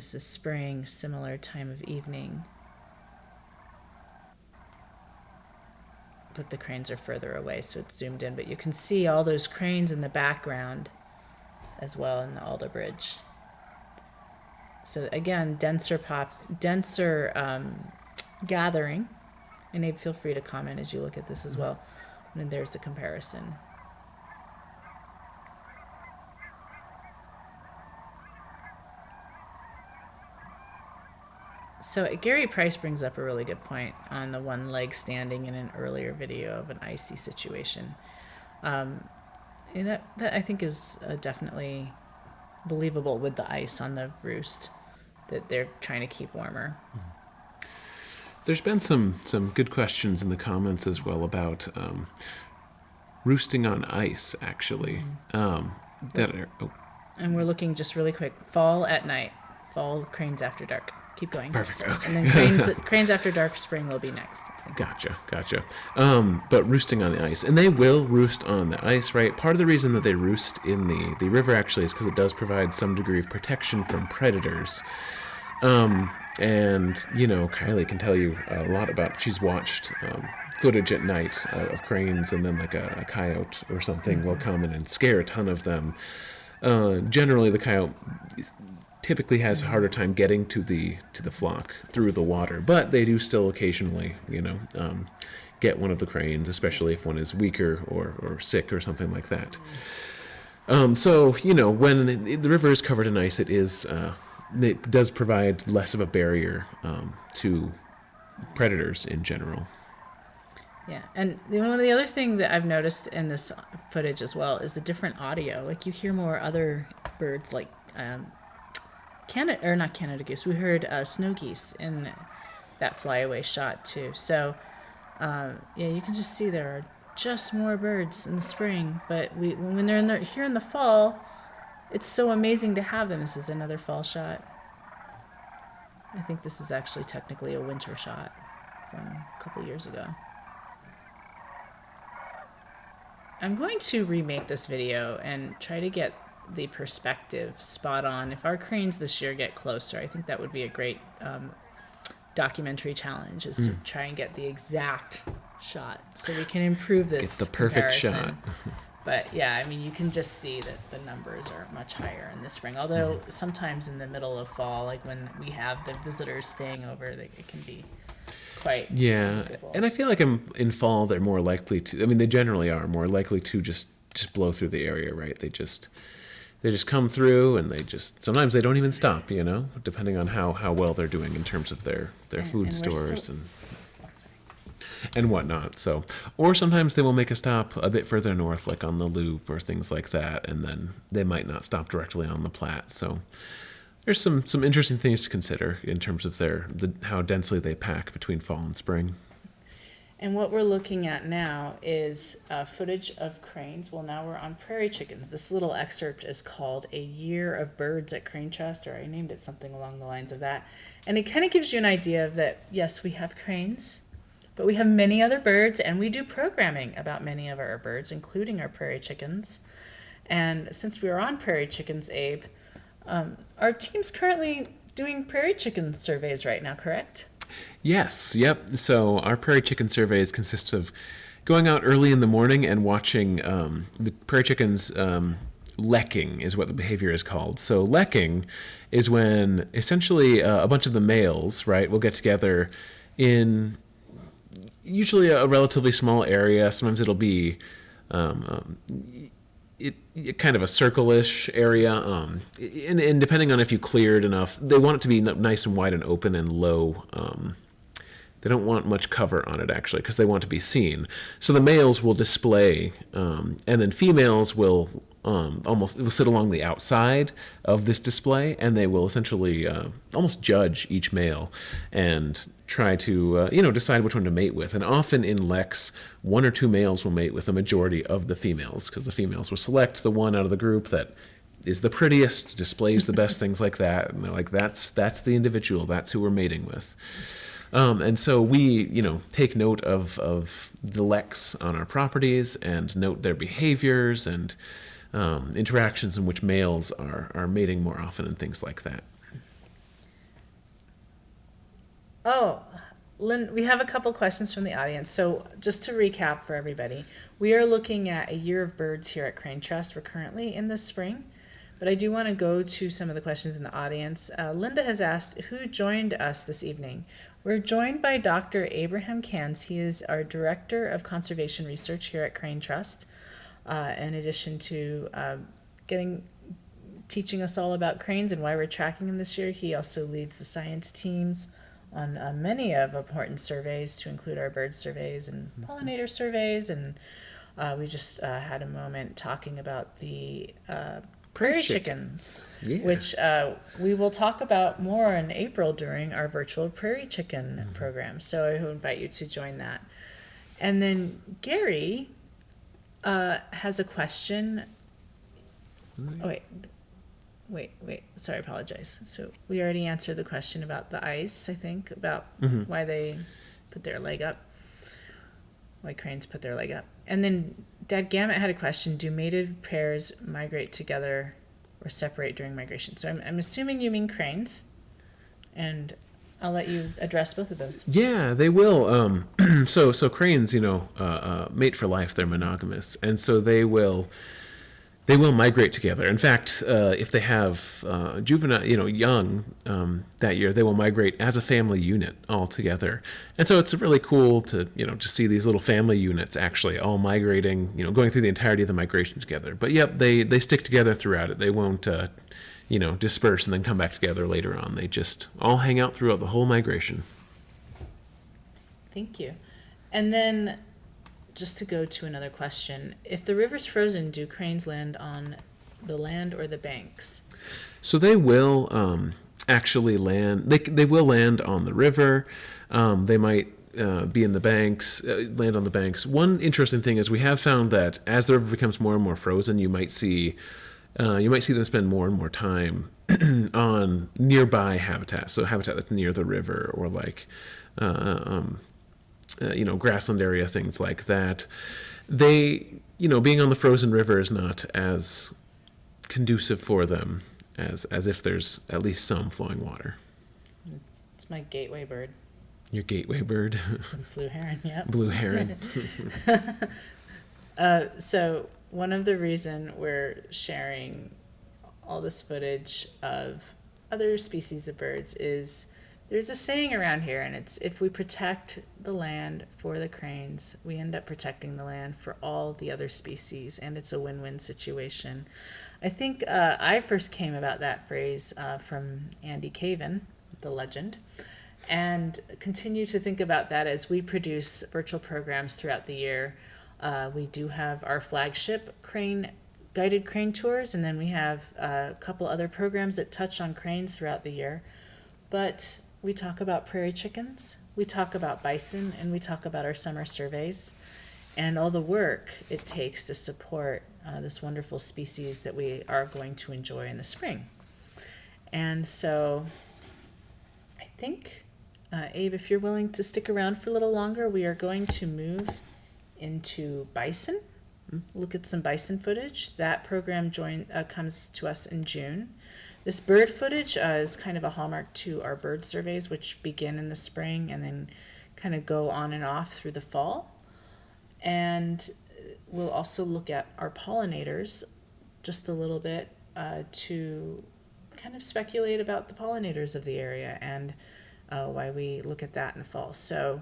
this is spring, similar time of evening. But the cranes are further away, so it's zoomed in. But you can see all those cranes in the background as well in the Alder Bridge. So again, denser gathering. And Abe, feel free to comment as you look at this as well. And there's the comparison. So Gary Price brings up a really good point on the one leg standing in an earlier video of an icy situation. And that I think is definitely believable with the ice on the roost, that they're trying to keep warmer. There's been some good questions in the comments as well about roosting on ice, actually. And we're looking just really quick. Fall at night. Fall cranes after dark. Keep going. Perfect. Sorry. Okay. And then cranes after dark, spring will be next. Gotcha. But roosting on the ice. And they will roost on the ice, right? Part of the reason that they roost in the river actually is because it does provide some degree of protection from predators. And, Kylie can tell you a lot about, she's watched footage at night of cranes, and then like a coyote or something will come in and scare a ton of them. Generally, the coyote typically has a harder time getting to the flock through the water, but they do still occasionally, get one of the cranes, especially if one is weaker or sick or something like that. When the river is covered in ice, it does provide less of a barrier to predators in general. Yeah, and one of the other thing that I've noticed in this footage as well is the different audio. Like you hear more other birds, like not Canada goose. We heard snow geese in that flyaway shot too. So you can just see there are just more birds in the spring. But when they're here in the fall, it's so amazing to have them. This is another fall shot. I think this is actually technically a winter shot from a couple years ago. I'm going to remake this video and try to get the perspective spot on. If our cranes this year get closer, I think that would be a great documentary challenge, is to try and get the exact shot so we can improve this. Get the perfect comparison. shot. But yeah, I mean, you can just see that the numbers are much higher in the spring. Although sometimes in the middle of fall, like when we have the visitors staying over, it can be quite visible. And I feel like in fall they're more likely to. I mean, they generally are more likely to just blow through the area, right? They just come through, and sometimes they don't even stop. Depending on how well they're doing in terms of their food stores and whatnot. So, or sometimes they will make a stop a bit further north, like on the Loop or things like that, and then they might not stop directly on the Platte. So there's some interesting things to consider in terms of how densely they pack between fall and spring. And what we're looking at now is footage of cranes. Well, now we're on prairie chickens. This little excerpt is called A Year of Birds at Crane Trust, or I named it something along the lines of that. And it kind of gives you an idea of that, yes, we have cranes, but we have many other birds, and we do programming about many of our birds, including our prairie chickens. And since we are on prairie chickens, Abe, our team's currently doing prairie chicken surveys right now, correct? Yes, yep. So our prairie chicken surveys consist of going out early in the morning and watching the prairie chickens. Lecking is what the behavior is called. So lecking is when essentially a bunch of the males, right, will get together in usually a relatively small area. Sometimes it'll be kind of a circle-ish area, and depending on if you cleared enough, they want it to be nice and wide and open and low. They don't want much cover on it, actually, because they want to be seen. So the males will display, and then females will will sit along the outside of this display, and they will essentially almost judge each male and try to decide which one to mate with. And often in leks, one or two males will mate with a majority of the females, because the females will select the one out of the group that is the prettiest, displays the best, things like that, and they're like, that's the individual, that's who we're mating with. And so we, take note of the leks on our properties and note their behaviors and interactions in which males are mating more often and things like that. Oh, Lynn, we have a couple questions from the audience. So just to recap for everybody, we are looking at a year of birds here at Crane Trust. We're currently in the spring, but I do want to go to some of the questions in the audience. Linda has asked, who joined us this evening? We're joined by Dr. Abraham Cans. He is our Director of Conservation Research here at Crane Trust. In addition to teaching us all about cranes and why we're tracking them this year, he also leads the science teams on many of important surveys, to include our bird surveys and pollinator surveys. And we just had a moment talking about the prairie chickens, which we will talk about more in April during our virtual prairie chicken program. So I invite you to join that. And then Gary has a question. Oh, wait. Sorry, I apologize. So we already answered the question about the ice, I think, about why they put their leg up, why cranes put their leg up. And then Dadgammit had a question, do mated pairs migrate together or separate during migration? So I'm assuming you mean cranes, and I'll let you address both of those. Yeah, they will. So cranes, mate for life. They're monogamous, and so they will migrate together. In fact, if they have juvenile, young that year, they will migrate as a family unit all together. And so it's really cool to just see these little family units actually all migrating, going through the entirety of the migration together. But yep, they stick together throughout it. They won't disperse and then come back together later on. They just all hang out throughout the whole migration. Thank you. And then just to go to another question, if the river's frozen, do cranes land on the land or the banks? So they will actually land. They will land on the river. They might be in the banks, land on the banks. One interesting thing is we have found that as the river becomes more and more frozen, you might see them spend more and more time on nearby habitat. So habitat that's near the river, or like grassland area, things like that. They, being on the frozen river is not as conducive for them as if there's at least some flowing water. It's my gateway bird. Your gateway bird. Blue heron, yep. Blue heron. So one of the reason we're sharing all this footage of other species of birds is there's a saying around here, and it's, if we protect the land for the cranes, we end up protecting the land for all the other species, and it's a win-win situation. I think I first came about that phrase from Andy Caven, the legend, and continue to think about that as we produce virtual programs throughout the year. We do have our flagship guided crane tours, and then we have a couple other programs that touch on cranes throughout the year. But we talk about prairie chickens, we talk about bison, and we talk about our summer surveys and all the work it takes to support this wonderful species that we are going to enjoy in the spring. And so I think, Abe, if you're willing to stick around for a little longer, we are going to move into bison, look at some bison footage. That program comes to us in June. This bird footage is kind of a hallmark to our bird surveys, which begin in the spring and then kind of go on and off through the fall. And we'll also look at our pollinators just a little bit to kind of speculate about the pollinators of the area and why we look at that in the fall. So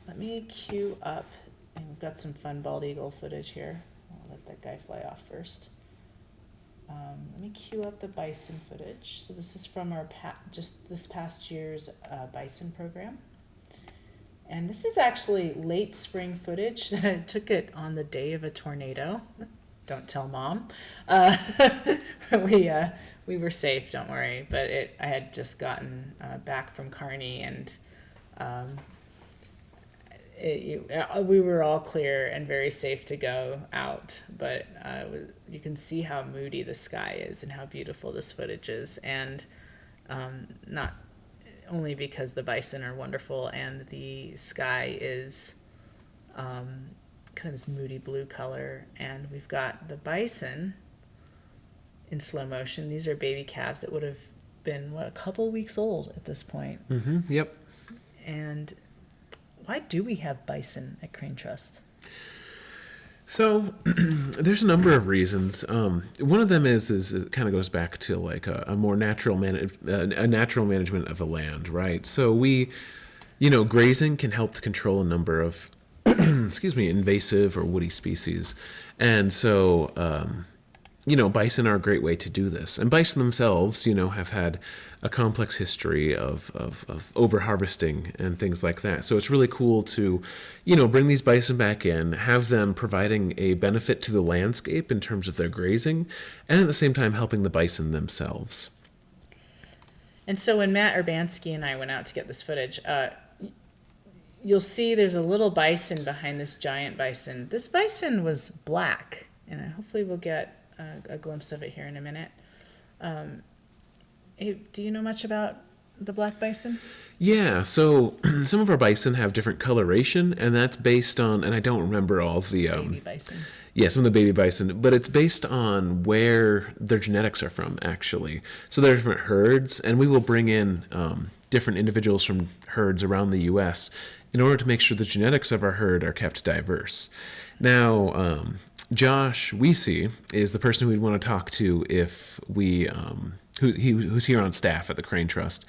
let me cue up, and we've got some fun bald eagle footage here. I'll let that guy fly off first. Let me cue up the bison footage. So this is from our just this past year's bison program. And this is actually late spring footage. I took it on the day of a tornado. Don't tell Mom. We were safe, don't worry. But I had just gotten back from Kearney, and we were all clear and very safe to go out. But you can see how moody the sky is and how beautiful this footage is. And not only because the bison are wonderful and the sky is kind of this moody blue color, and we've got the bison in slow motion. These are baby calves that would have been a couple weeks old at this point. Yep. And why do we have bison at Crane Trust? So there's a number of reasons. One of them is it kind of goes back to like a more natural management of the land, right? So grazing can help to control a number of invasive or woody species, and so bison are a great way to do this. And bison themselves, have had a complex history of over harvesting and things like that. So it's really cool to, bring these bison back in, have them providing a benefit to the landscape in terms of their grazing, and at the same time helping the bison themselves. And so when Matt Urbanski and I went out to get this footage, you'll see there's a little bison behind this giant bison. This bison was black, and hopefully we'll get a glimpse of it here in a minute. Do you know much about the black bison? Yeah, so some of our bison have different coloration, and that's based on, and I don't remember all of the... Baby bison. Yeah, some of the baby bison, but it's based on where their genetics are from, actually. So there are different herds, and we will bring in different individuals from herds around the U.S. in order to make sure the genetics of our herd are kept diverse. Now, Josh Weesey is the person who we'd want to talk to if we... who's here on staff at the Crane Trust.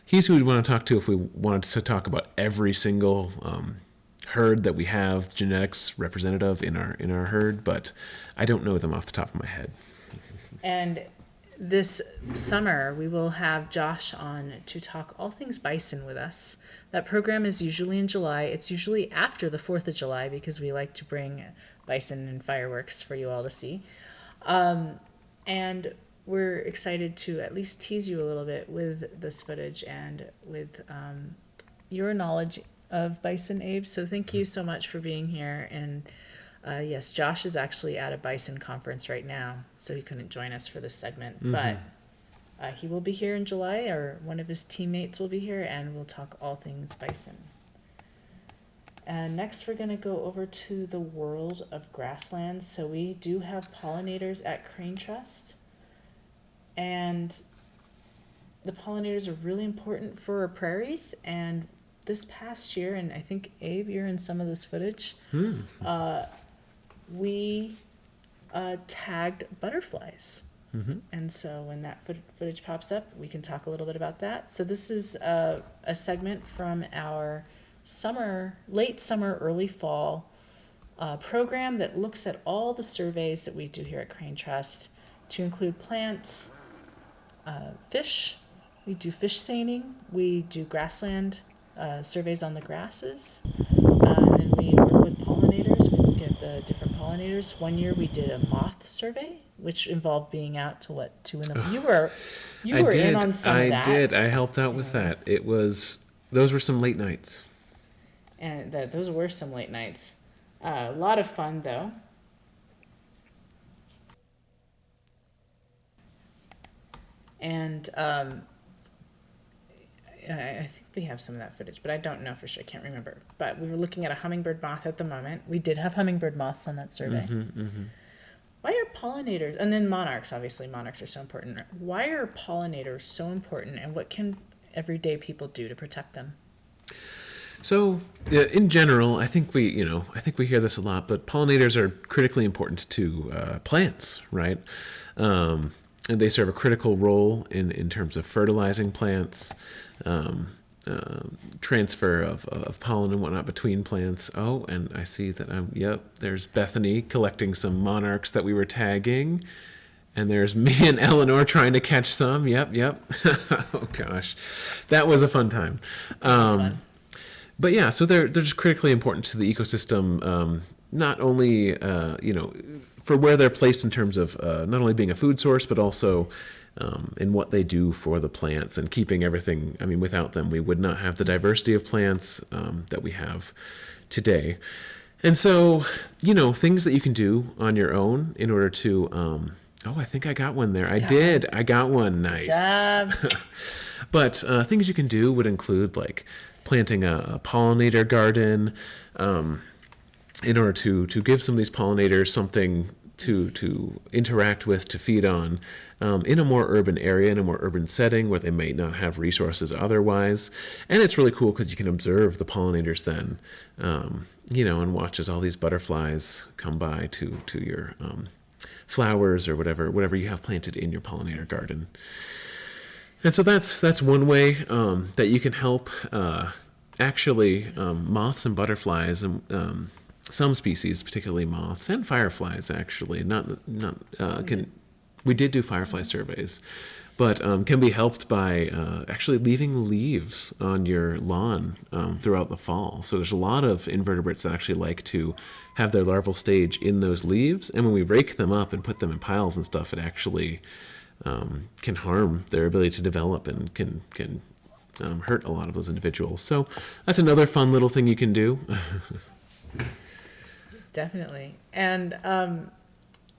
He's who we'd want to talk to if we wanted to talk about every single herd that we have genetics representative in our herd, but I don't know them off the top of my head. And this summer, we will have Josh on to talk all things bison with us. That program is usually in July. It's usually after the 4th of July because we like to bring bison and fireworks for you all to see. And we're excited to at least tease you a little bit with this footage and with your knowledge of bison, Abe. So thank you so much for being here. And yes, Josh is actually at a bison conference right now, so he couldn't join us for this segment. Mm-hmm. But he will be here in July, or one of his teammates will be here, and we'll talk all things bison. And next we're going to go over to the world of grasslands. So we do have pollinators at Crane Trust. And the pollinators are really important for our prairies. And this past year, and I think, Abe, you're in some of this footage, we tagged butterflies. Mm-hmm. And so when that footage pops up, we can talk a little bit about that. So this is a segment from our late summer, early fall program that looks at all the surveys that we do here at Crane Trust to include plants, fish. We do fish seining. We do grassland surveys on the grasses. And then we work with pollinators. We look at the different pollinators. One year we did a moth survey, which involved being out to 2 in the morning. You were in on some of that. I did. I helped out with that. Those were some late nights. And those were some late nights. A lot of fun, though. And I think we have some of that footage, but I don't know for sure. I can't remember. But we were looking at a hummingbird moth at the moment. We did have hummingbird moths on that survey. Mm-hmm, mm-hmm. Why are pollinators, and then monarchs, obviously monarchs are so important. Why are pollinators so important, and what can everyday people do to protect them? So, in general, I think we hear this a lot, but pollinators are critically important to plants, right? And they serve a critical role in terms of fertilizing plants, transfer of pollen and whatnot between plants. Oh, and I see that there's Bethany collecting some monarchs that we were tagging. And there's me and Eleanor trying to catch some. Yep. Oh, gosh. That was a fun time. Fun. But yeah, so they're just critically important to the ecosystem, not only, for where they're placed in terms of not only being a food source, but also in what they do for the plants and keeping everything. I mean, without them, we would not have the diversity of plants that we have today. And so, things that you can do on your own in order to, I think I got one there. I did. I got one. Nice. Good job. But things you can do would include like planting a pollinator garden in order to give some of these pollinators something to interact with, to feed on, in a more urban area, in a more urban setting where they may not have resources otherwise. And it's really cool because you can observe the pollinators then, and watch as all these butterflies come by to your flowers or whatever you have planted in your pollinator garden. And so that's one way that you can help. Actually, moths and butterflies and some species, particularly moths and fireflies, actually, we did do firefly surveys, but can be helped by actually leaving leaves on your lawn throughout the fall. So there's a lot of invertebrates that actually like to have their larval stage in those leaves, and when we rake them up and put them in piles and stuff, it actually can harm their ability to develop and can hurt a lot of those individuals. So that's another fun little thing you can do. Definitely. And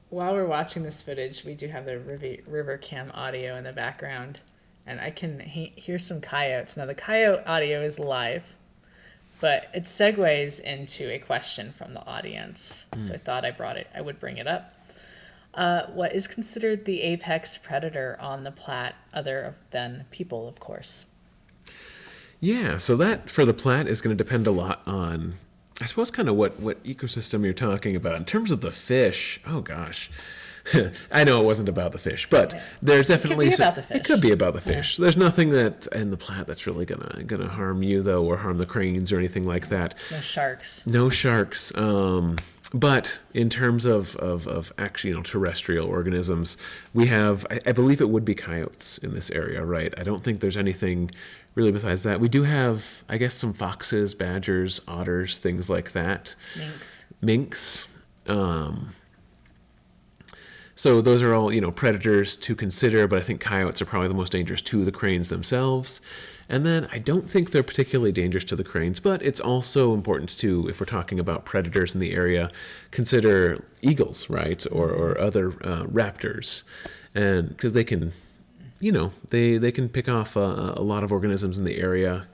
while we're watching this footage, we do have the river cam audio in the background, and I can hear some coyotes. Now the coyote audio is live, but it segues into a question from the audience. So I thought I would bring it up. What is considered the apex predator on the Platte, other than people, of course? Yeah, so that for the Platte is going to depend a lot on, I suppose, kind of what ecosystem you're talking about. In terms of the fish, oh gosh, I know it wasn't about the fish, but there's definitely it could be about the fish. It could be about the fish. There's nothing that in the Platte that's really gonna harm you though, or harm the cranes or anything like that. No sharks. No sharks. But in terms of actually, terrestrial organisms, we have, I believe it would be coyotes in this area, right? I don't think there's anything really besides that. We do have, I guess, some foxes, badgers, otters, things like that. Minks. So those are all, predators to consider, but I think coyotes are probably the most dangerous to the cranes themselves. And then I don't think they're particularly dangerous to the cranes, but it's also important to, if we're talking about predators in the area, consider eagles, right? Or other raptors. And because they can, they can pick off a lot of organisms in the area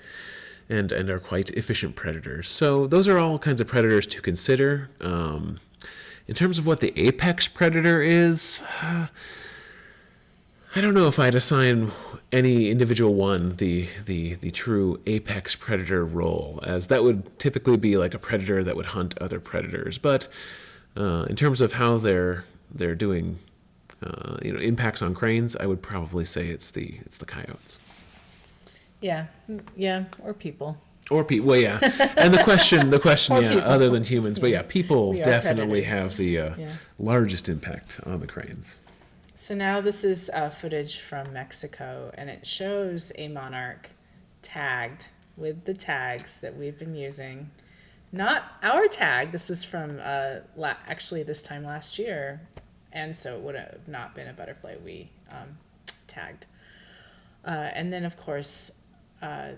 and are quite efficient predators. So those are all kinds of predators to consider. In terms of what the apex predator is, I don't know if I'd assign any individual one the true apex predator role, as that would typically be like a predator that would hunt other predators. But in terms of how they're doing, impacts on cranes, I would probably say it's the coyotes. Yeah, or people. Or people, well, yeah. And the question, yeah, people. other than humans, but yeah, people We are definitely predators. have the largest impact on the cranes. So now this is footage from Mexico, and it shows a monarch tagged with the tags that we've been using. Not our tag. This was from actually this time last year, and so it would have not been a butterfly we tagged. And then, of course,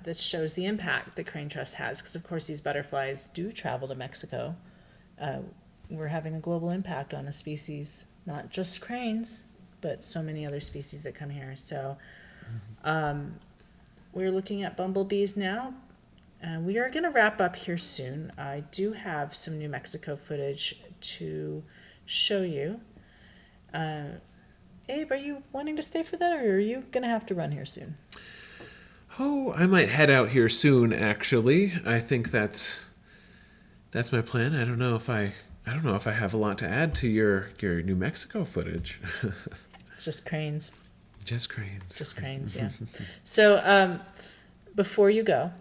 this shows the impact that Crane Trust has, because, of course, these butterflies do travel to Mexico. We're having a global impact on a species, not just cranes, but so many other species that come here. So we're looking at bumblebees now. We are going to wrap up here soon. I do have some New Mexico footage to show you. Abe, are you wanting to stay for that, or are you going to have to run here soon? Oh, I might head out here soon, actually. I think that's my plan. I don't know if I have a lot to add to your New Mexico footage. Just cranes. Just cranes. Just cranes, yeah. So before you go,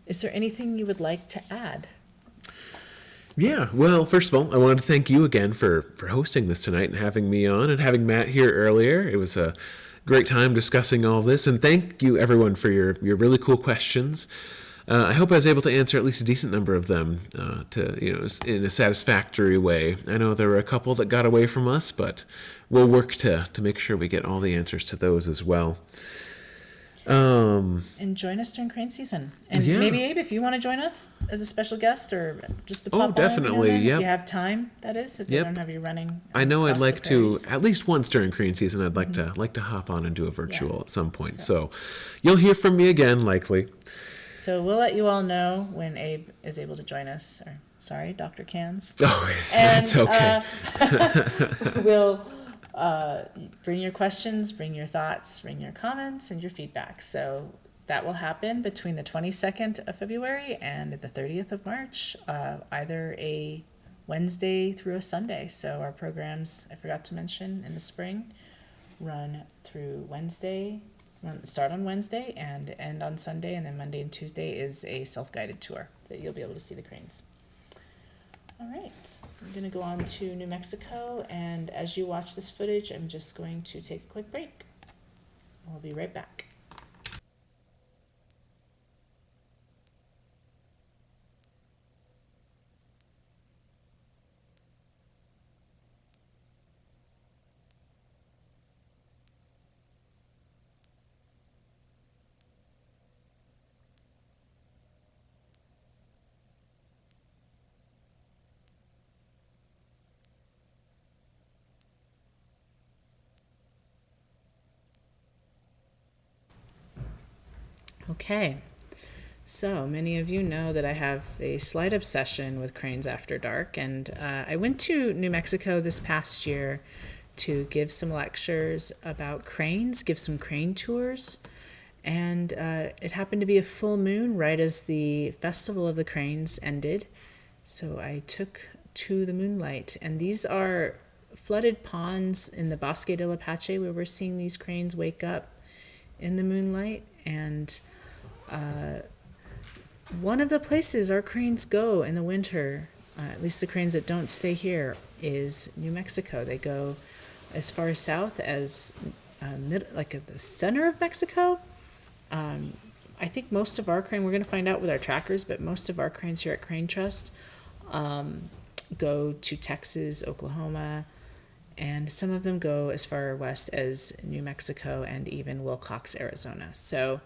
is there anything you would like to add? Yeah, well, first of all, I wanted to thank you again for hosting this tonight and having me on, and having Matt here earlier. It was a great time discussing all this, and thank you everyone for your really cool questions. I hope I was able to answer at least a decent number of them in a satisfactory way. I know there were a couple that got away from us, but we'll work to make sure we get all the answers to those as well. And join us during crane season. And maybe, Abe, if you want to join us as a special guest or just to pop on. Definitely, If yep. you have time, that is, if they don't have you running. I know I'd across like the to, prairies. at least once during crane season, I'd like to hop on and do a virtual at some point. So you'll hear from me again, likely. So we'll let you all know when Abe is able to join us. Sorry, Dr. Cans. Oh, And that's okay. we'll bring your questions, bring your thoughts, bring your comments, and your feedback. So that will happen between the 22nd of February and the 30th of March, either a Wednesday through a Sunday. So our programs, I forgot to mention, in the spring run through Wednesday, start on Wednesday and end on Sunday, and then Monday and Tuesday is a self-guided tour that you'll be able to see the cranes. All right, I'm gonna go on to New Mexico, and as you watch this footage, I'm just going to take a quick break. I'll be right back. Okay, so many of you know that I have a slight obsession with cranes after dark, and I went to New Mexico this past year to give some lectures about cranes, give some crane tours, and it happened to be a full moon right as the Festival of the Cranes ended, so I took to the moonlight, and these are flooded ponds in the Bosque del Apache where we're seeing these cranes wake up in the moonlight, and one of the places our cranes go in the winter, at least the cranes that don't stay here, is New Mexico. They go as far south as at the center of Mexico. I think most of our crane, we're going to find out with our trackers, but most of our cranes here at Crane Trust go to Texas, Oklahoma, and some of them go as far west as New Mexico and even Wilcox, Arizona. So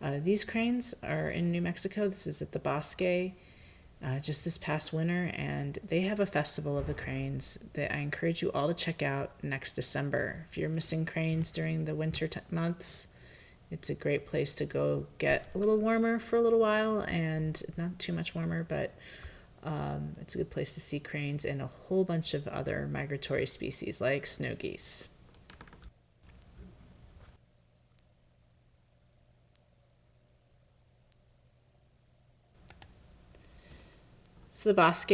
these cranes are in New Mexico. This is at the Bosque just this past winter, and they have a festival of the cranes that I encourage you all to check out next December. If you're missing cranes during the winter months, it's a great place to go get a little warmer for a little while, and not too much warmer, but it's a good place to see cranes and a whole bunch of other migratory species like snow geese. So the Bosque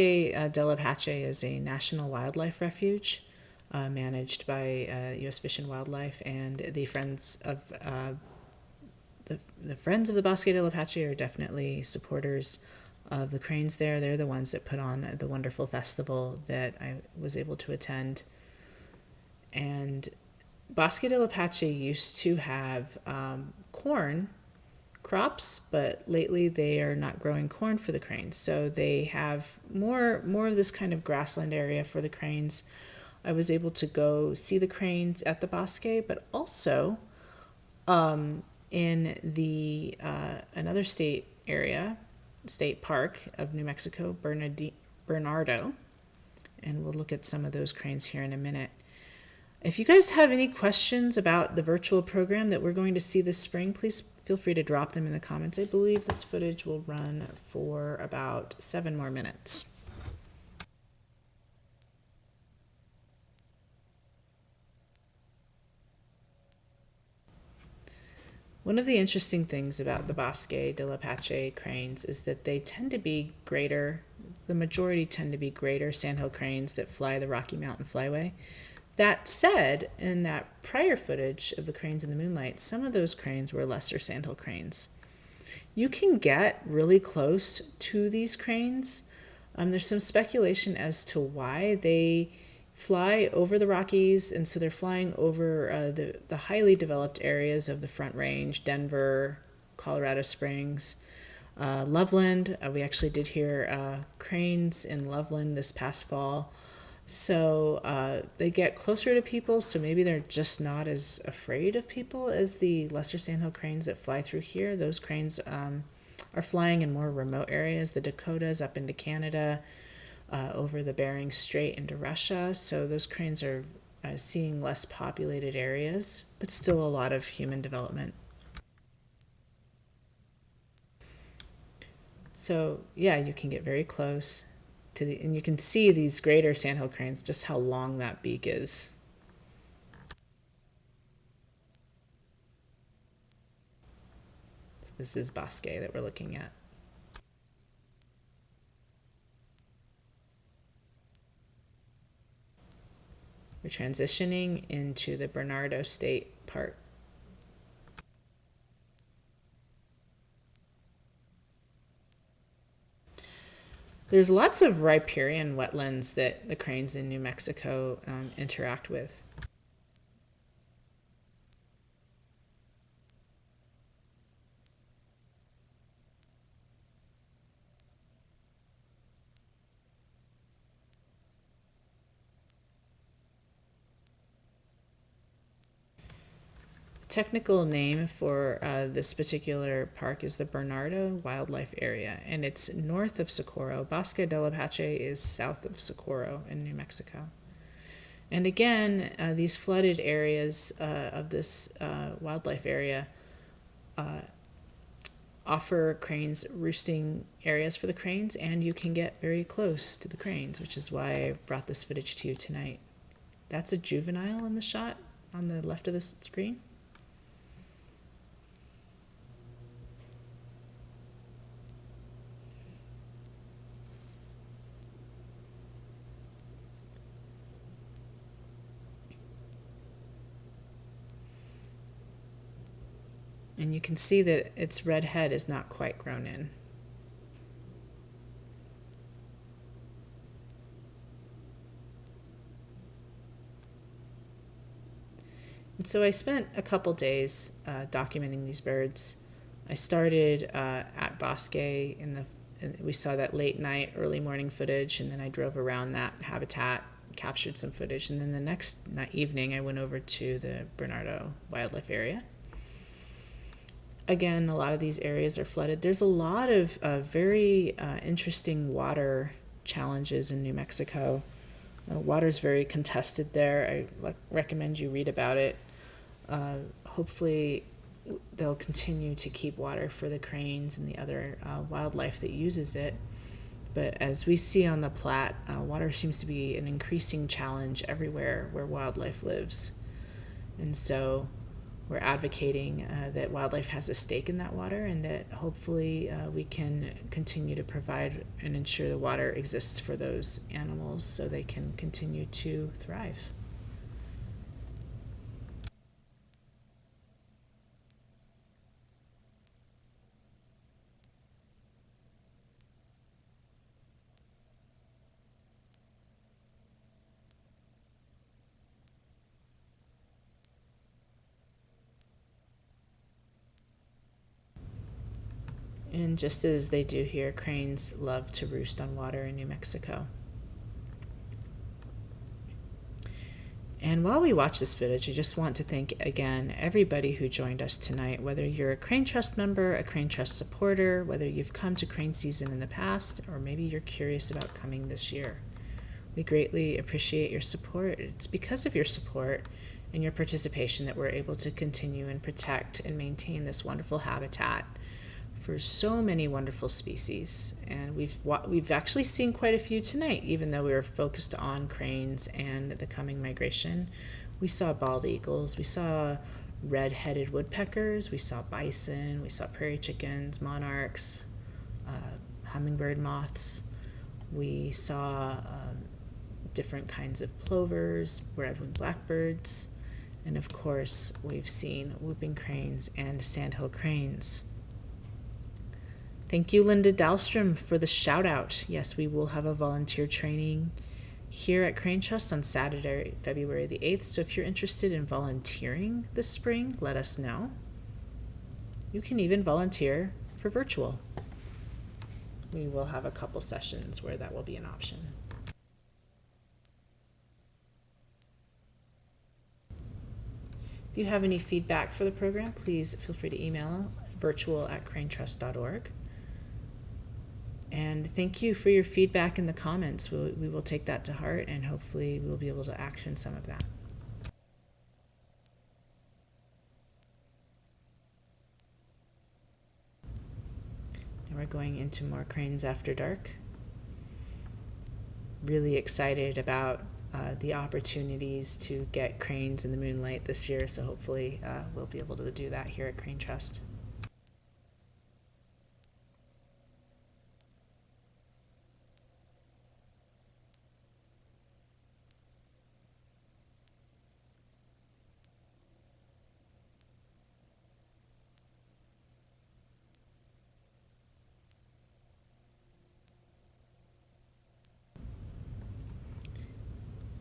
del Apache is a national wildlife refuge managed by U.S. Fish and Wildlife, and the Friends of the Friends of the Bosque del Apache are definitely supporters of the cranes there. They're the ones that put on the wonderful festival that I was able to attend. And Bosque del Apache used to have corn crops, but lately they are not growing corn for the cranes. So they have more of this kind of grassland area for the cranes. I was able to go see the cranes at the Bosque, but also in the another state park of New Mexico, Bernardo, and we'll look at some of those cranes here in a minute. If you guys have any questions about the virtual program that we're going to see this spring, please feel free to drop them in the comments. I believe this footage will run for about 7 more minutes. One of the interesting things about the Bosque del Apache cranes is that they tend to be greater, the majority tend to be greater Sandhill cranes that fly the Rocky Mountain Flyway. That said, in that prior footage of the cranes in the moonlight, some of those cranes were lesser Sandhill cranes. You can get really close to these cranes. There's some speculation as to why they fly over the Rockies, and so they're flying over the highly developed areas of the Front Range, Denver, Colorado Springs, Loveland. We actually did hear cranes in Loveland this past fall. So they get closer to people, so maybe they're just not as afraid of people as the lesser Sandhill cranes that fly through here. Those cranes are flying in more remote areas, the Dakotas up into Canada, over the Bering Strait into Russia. So those cranes are seeing less populated areas, but still a lot of human development. So yeah, you can get very close and you can see these greater sandhill cranes, just how long that beak is. So this is bosque that we're looking at. We're transitioning into the Bernardo State Park. There's lots of riparian wetlands that the cranes in New Mexico interact with. Technical name for this particular park is the Bernardo Wildlife Area, and it's north of Socorro. Bosque del Apache is south of Socorro in New Mexico. And again, these flooded areas of this wildlife area offer cranes roosting areas for the cranes, and you can get very close to the cranes, which is why I brought this footage to you tonight. That's a juvenile in the shot on the left of the screen. And you can see that its red head is not quite grown in. And so I spent a couple days documenting these birds. I started at Bosque we saw that late night, early morning footage, and then I drove around that habitat, captured some footage, and then the next evening I went over to the Bernardo Wildlife Area. Again, a lot of these areas are flooded. There's a lot of very interesting water challenges in New Mexico. Water's very contested there. I recommend you read about it. Hopefully, they'll continue to keep water for the cranes and the other wildlife that uses it. But as we see on the Platte, water seems to be an increasing challenge everywhere where wildlife lives. And so we're advocating that wildlife has a stake in that water, and that hopefully we can continue to provide and ensure the water exists for those animals so they can continue to thrive. And just as they do here, cranes love to roost on water in New Mexico. And while we watch this footage, I just want to thank again everybody who joined us tonight, whether you're a Crane Trust member, a Crane Trust supporter, whether you've come to crane season in the past, or maybe you're curious about coming this year. We greatly appreciate your support. It's because of your support and your participation that we're able to continue and protect and maintain this wonderful habitat for so many wonderful species. And we've actually seen quite a few tonight, even though we were focused on cranes and the coming migration. We saw bald eagles, we saw red-headed woodpeckers, we saw bison, we saw prairie chickens, monarchs, hummingbird moths. We saw different kinds of plovers, red-winged blackbirds, and of course we've seen whooping cranes and sandhill cranes. Thank you, Linda Dahlstrom, for the shout out. Yes, we will have a volunteer training here at Crane Trust on Saturday, February the 8th. So if you're interested in volunteering this spring, let us know. You can even volunteer for virtual. We will have a couple sessions where that will be an option. If you have any feedback for the program, please feel free to email virtual@cranetrust.org. And thank you for your feedback in the comments. We will take that to heart, and hopefully we'll be able to action some of that. Now we're going into more Cranes After Dark. really excited about the opportunities to get cranes in the moonlight this year. So hopefully we'll be able to do that here at Crane Trust.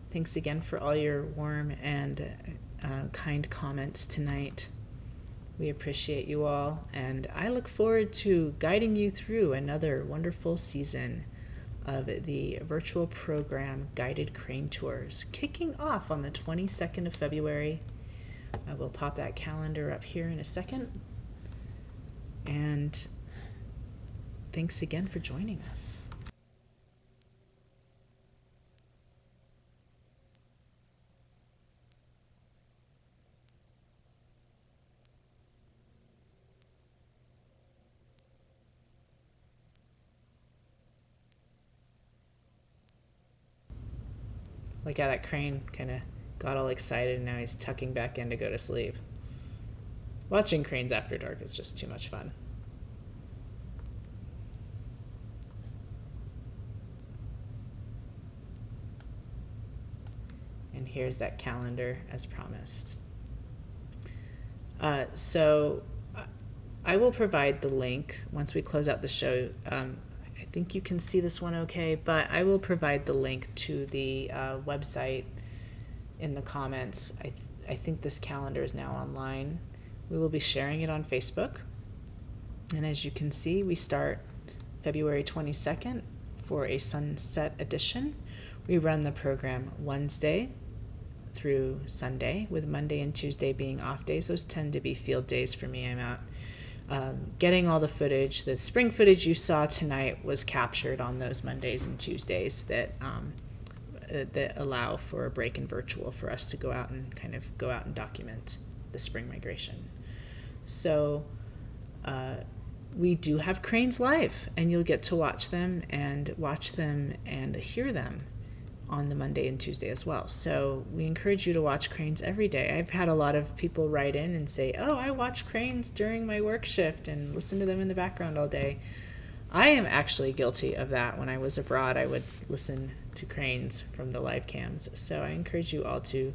Thanks again for all your warm and kind comments tonight. We appreciate you all, and I look forward to guiding you through another wonderful season of the virtual program Guided Crane Tours, kicking off on the 22nd of February. I will pop that calendar up here in a second. And thanks again for joining us. Like how that crane kind of got all excited and now he's tucking back in to go to sleep. Watching cranes after dark is just too much fun. And here's that calendar as promised. So I will provide the link once we close out the show. I think you can see this one okay, but I will provide the link to the website in the comments. I think this calendar is now online. We will be sharing it on Facebook. And as you can see, we start February 22nd for a sunset edition. We run the program Wednesday through Sunday, with Monday and Tuesday being off days. Those tend to be field days for me. I'm out getting all the footage. The spring footage you saw tonight was captured on those Mondays and Tuesdays that allow for a break in virtual for us to go out and document the spring migration. So we do have cranes live, and you'll get to watch them and hear them on the Monday and Tuesday as well. So we encourage you to watch cranes every day. I've had a lot of people write in and say, oh, I watch cranes during my work shift and listen to them in the background all day. I am actually guilty of that. When I was abroad, I would listen to cranes from the live cams. So I encourage you all to,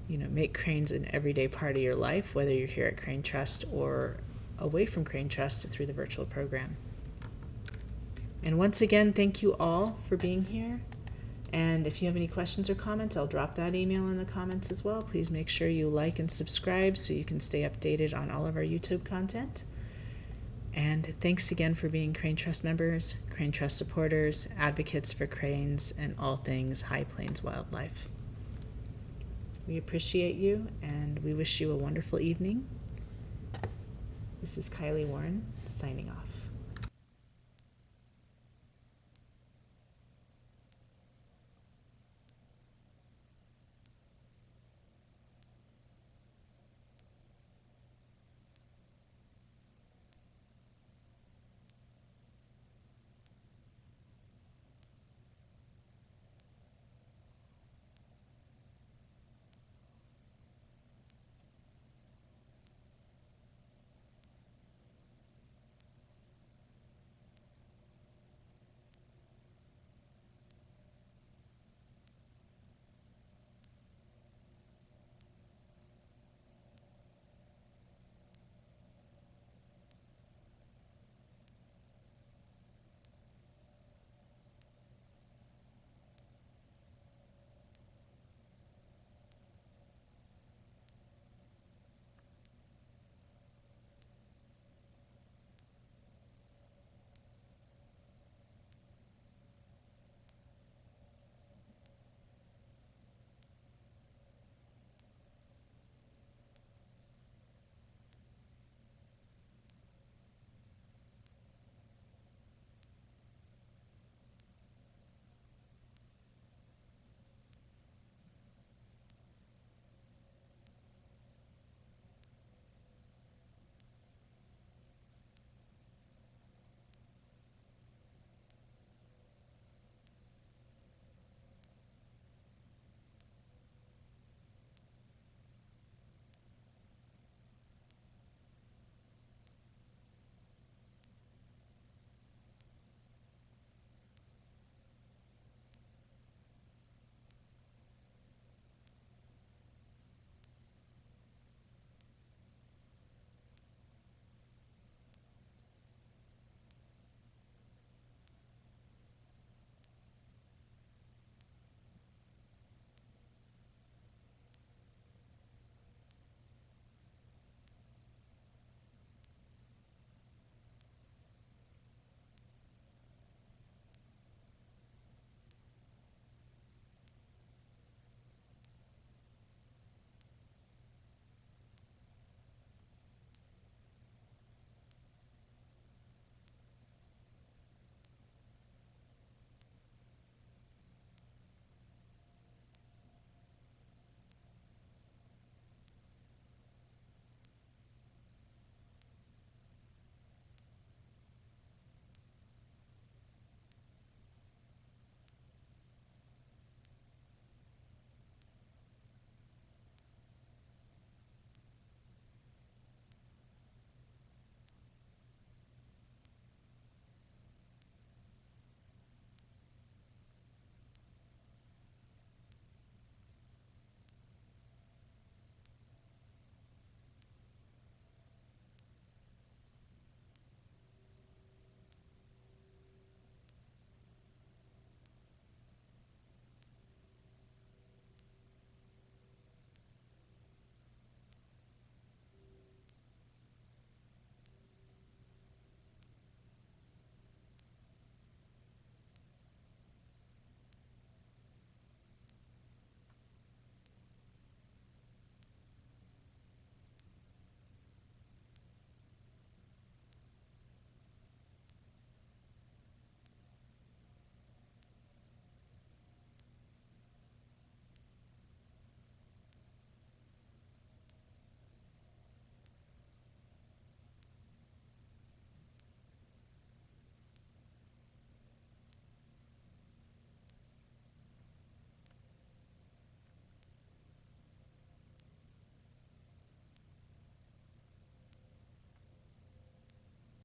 make cranes an everyday part of your life, whether you're here at Crane Trust or away from Crane Trust through the virtual program. And once again, thank you all for being here. And if you have any questions or comments, I'll drop that email in the comments as well. Please make sure you like and subscribe so you can stay updated on all of our YouTube content. And thanks again for being Crane Trust members, Crane Trust supporters, advocates for cranes, and all things High Plains wildlife. We appreciate you, and we wish you a wonderful evening. This is Kylee Warren, signing off.